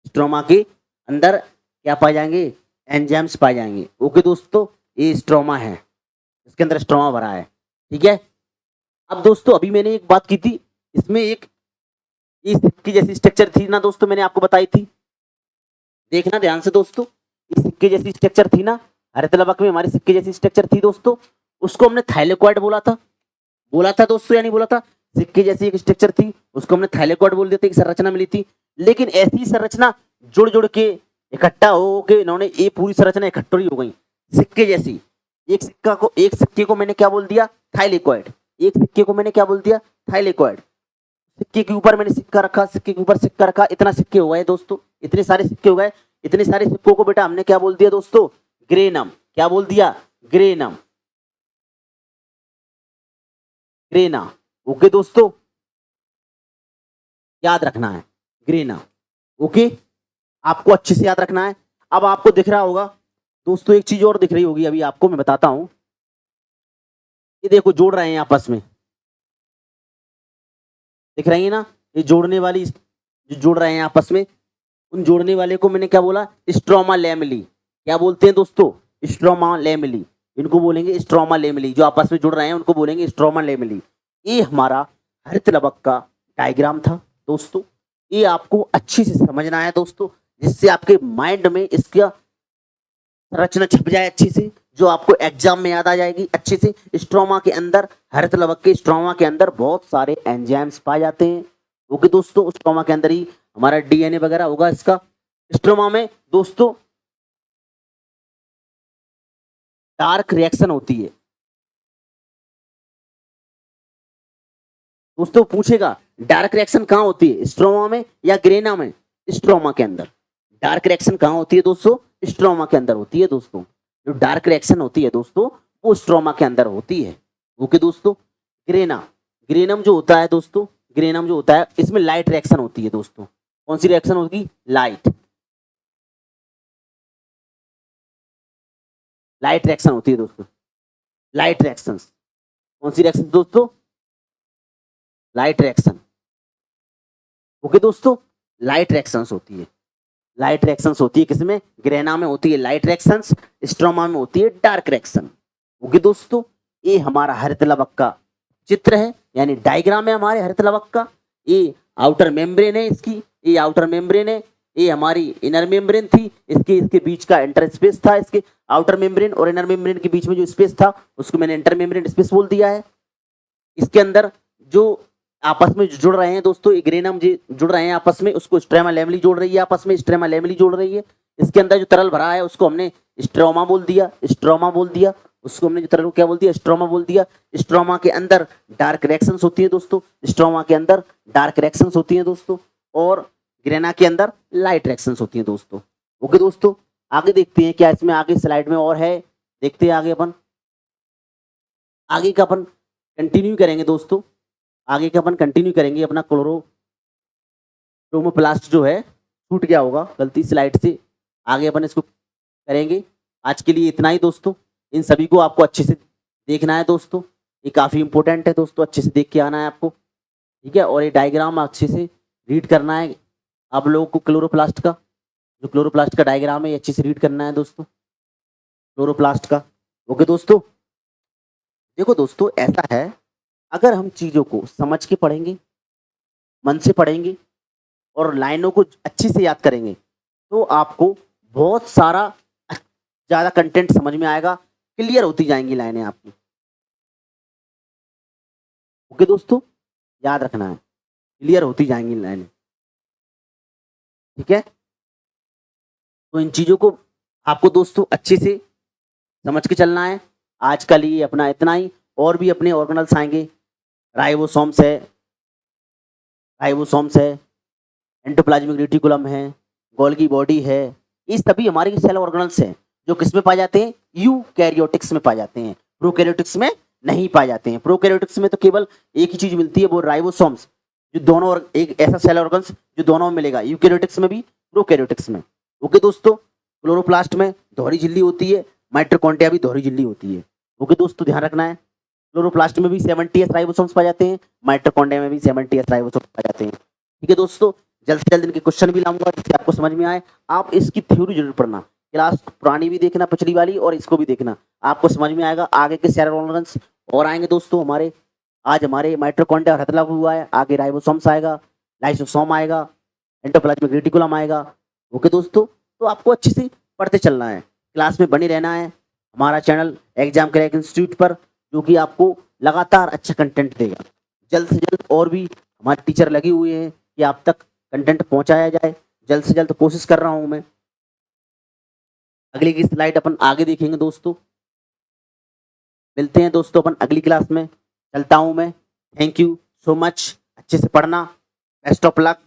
स्ट्रोमा के अंदर क्या पाए जाएंगे, एंजाइम्स पाए जाएंगे। ओके दोस्तों, ये स्ट्रोमा है, इसके अंदर स्ट्रोमा भरा है। ठीक है। अब दोस्तों अभी मैंने एक बात की थी, इसमें एक ये सिक्के जैसी स्ट्रक्चर थी ना दोस्तों, मैंने आपको बताई थी, देखना ध्यान से दोस्तों। ये सिक्के जैसी स्ट्रक्चर थी ना, हरितलवक में हमारी सिक्के जैसी स्ट्रक्चर थी दोस्तों, उसको हमने थाइलेकोइड बोला था, बोला था दोस्तों या नहीं बोला था। सिक्के जैसी एक स्ट्रक्चर थी, उसको हमने थाइलेकोइड बोल देते, एक संरचना मिली थी। लेकिन ऐसी संरचना जुड़ जुड़ के इकट्ठा हो के इन्होंने ये पूरी संरचना इकट्ठी हो गई सिक्के जैसी। एक सिक्के को मैंने क्या बोल दिया, थाइलेकोइड। एक सिक्के को मैंने क्या बोल दिया, थाइलेकोइड। सिक्के के ऊपर मैंने सिक्का रखा, सिक्के के ऊपर सिक्का रखा, इतना सिक्के हो गए दोस्तों, इतने सारे सिक्के हो गए। इतने सारे सिक्कों को बेटा हमने क्या बोल दिया दोस्तों, ग्रेनम। क्या बोल दिया, ग्रेनम, ग्रेना। ओके दोस्तों, याद रखना है, ग्रेना। ओके, आपको अच्छे से याद रखना है। अब आपको दिख रहा होगा दोस्तों, एक चीज और दिख रही होगी अभी आपको, मैं बताता हूं। ये देखो जोड़ रहे हैं आपस में, दिख रही है ना, ये जोड़ने वाली जो जोड़ रहे हैं आपस में, उन जोड़ने वाले को मैंने क्या बोला, स्ट्रोमा लेमली। क्या बोलते हैं दोस्तों, स्ट्रोमा लेमली। इनको बोलेंगे स्ट्रोमा लेमली, जो आपस में जुड़ रहे हैं उनको बोलेंगे स्ट्रोमा लेमली। ये हमारा हरित लवक का डायग्राम था दोस्तों। ये आपको अच्छे से समझना है दोस्तों, जिससे आपके माइंड में इसका संरचना छप जाए अच्छे से, जो आपको एग्जाम में याद आ जाएगी अच्छे से। स्ट्रोमा के अंदर, हरित लवक के स्ट्रोमा के अंदर बहुत सारे एंजाइम्स पाए जाते हैं। ओके दोस्तों, स्ट्रोमा के अंदर ही हमारा डीएनए वगैरह होगा इसका। स्ट्रोमा में दोस्तों डार्क रिएक्शन होती है दोस्तों, पूछेगा डार्क रिएक्शन कहाँ होती है, स्ट्रोमा में या ग्रेना में। स्ट्रोमा के अंदर। डार्क रिएक्शन कहाँ होती है दोस्तों? स्ट्रोमा के अंदर होती है दोस्तों। जो डार्क रिएक्शन होती है दोस्तों वो स्ट्रोमा के अंदर होती है। ओके दोस्तों। ग्रेना, ग्रेनम जो होता है दोस्तों, ग्रेनम जो होता है इसमें लाइट रिएक्शन होती है दोस्तों। कौन सी रिएक्शन होगी? लाइट, लाइट रिएक्शन होती है दोस्तों। लाइट रिएक्शन, कौन सी रिएक्शन दोस्तों? Light reaction. ओके दोस्तों, लाइट रिएक्शंस होती है। लाइट रिएक्शंस होती है किसमें? ग्रेना में होती है लाइट रिएक्शंस, स्ट्रोमा में होती है डार्क रिएक्शन। ओके दोस्तों, ये हमारा हरित लवक का चित्र है, यानी डायग्राम है हमारे हरित लवक का। ये आउटर मेम्ब्रेन है इसकी, ये आउटर मेम्ब्रेन है, ये हमारी इनर मेम्ब्रेन थी, इसके बीच का इंटर स्पेस था। इसके आउटर मेम्ब्रेन और इनर मेम्ब्रेन के बीच में जो स्पेस था उसको मैंने इंटर मेम्ब्रेन स्पेस बोल दिया है। इसके अंदर जो आपस में जुड़ रहे हैं दोस्तों, ये ग्रेनम जुड़ रहे हैं आपस में, उसको स्ट्रेमा लेमली जोड़ रही है आपस में, स्ट्रेमा लेमली जोड़ रही है। इसके अंदर जो तरल भरा है उसको हमने स्ट्रोमा बोल दिया, स्ट्रोमा बोल दिया। उसको हमने जो तरल को क्या बोल दिया? स्ट्रोमा बोल दिया। स्ट्रोमा के अंदर डार्क रिएक्शंस होती है दोस्तों, स्ट्रोमा के अंदर डार्क रिएक्शंस होती हैं दोस्तों, और ग्रेना के अंदर लाइट रिएक्शंस होती हैं दोस्तों। ओके दोस्तों, आगे देखते हैं क्या इसमें आगे स्लाइड में और है। देखते हैं आगे अपन, आगे का अपन कंटिन्यू करेंगे दोस्तों। आगे का अपन कंटिन्यू करेंगे अपना क्लोरोप्लास्ट जो है छूट गया होगा गलती स्लाइड से, आगे अपन इसको करेंगे। आज के लिए इतना ही दोस्तों। इन सभी को आपको अच्छे से देखना है दोस्तों, ये काफ़ी इंपॉर्टेंट है दोस्तों, अच्छे से देख के आना है आपको, ठीक है। और ये डायग्राम अच्छे से रीड करना है आप लोगों को। क्लोरोप्लास्ट का जो क्लोरोप्लास्ट का डायग्राम है ये अच्छे से रीड करना है दोस्तों, क्लोरोप्लास्ट का। ओके दोस्तों, देखो दोस्तों ऐसा है, अगर हम चीज़ों को समझ के पढ़ेंगे, मन से पढ़ेंगे और लाइनों को अच्छे से याद करेंगे तो आपको बहुत सारा ज़्यादा कंटेंट समझ में आएगा, क्लियर होती जाएंगी लाइनें आपकी। ओके दोस्तों, याद रखना है, क्लियर होती जाएंगी लाइनें, ठीक है। तो इन चीज़ों को आपको दोस्तों अच्छे से समझ के चलना है। आज का लिए अपना इतना ही, और भी अपने ऑर्गेनल्स आएंगे। राइबोसोम्स है, राइबोसोम्स है, एंडोप्लाज्मिक रेटिकुलम है, गोल्गी बॉडी है, ये सभी हमारे सेल ऑर्गेनल्स हैं जो किस में पाए जाते हैं? यूकैरियोटिक्स में पाए जाते हैं, प्रोकैरियोटिक्स में नहीं पाए जाते हैं। प्रोकैरियोटिक्स में तो केवल एक ही चीज मिलती है, वो राइबोसोम्स, जो दोनों एक ऐसा सेल ऑर्गन्स जो दोनों में मिलेगा, यूकैरियोटिक्स में भी प्रोकैरियोटिक्स में। ओके दोस्तों, क्लोरोप्लास्ट में दोहरी झिल्ली होती है, माइटोकॉन्ड्रिया भी दोहरी झिल्ली होती है। ओके दोस्तों, ध्यान रखना है। क्लोरोप्लास्ट में भी 70s राइबोसोम्स पाए जाते हैं, माइटोकॉन्ड्रिया में भी 70s राइबोसोम्स पाए जाते हैं। ठीक है दोस्तों, जल्द से जल्द इनके क्वेश्चन भी लाऊंगा जिससे आपको समझ में आए। आप इसकी थ्योरी जरूर पढ़ना, क्लास पुरानी भी देखना पिछली वाली, और इसको भी देखना, आपको समझ में आएगा। आगे के सेल ऑर्गन्स और आएंगे दोस्तों हमारे। आज हमारे माइटोकॉन्ड्रिया और हथला हुआ है, आगे राइबोसोम्स आएगा, लाइसोसोम आएगा, एंडोप्लाज्मिक रेटिकुलम आएगा। ओके दोस्तों, तो आपको अच्छे से पढ़ते चलना है, क्लास में बने रहना है हमारा चैनल एग्जाम क्रैक इंस्टीट्यूट पर, जो कि आपको लगातार अच्छा कंटेंट देगा। जल्द से जल्द और भी हमारे टीचर लगे हुए हैं कि आप तक कंटेंट पहुंचाया जाए, जल्द से जल्द कोशिश कर रहा हूं मैं। अगली की स्लाइड अपन आगे देखेंगे दोस्तों। मिलते हैं दोस्तों अपन अगली क्लास में, चलता हूं मैं। थैंक यू सो मच, अच्छे से पढ़ना, बेस्ट ऑफ लक।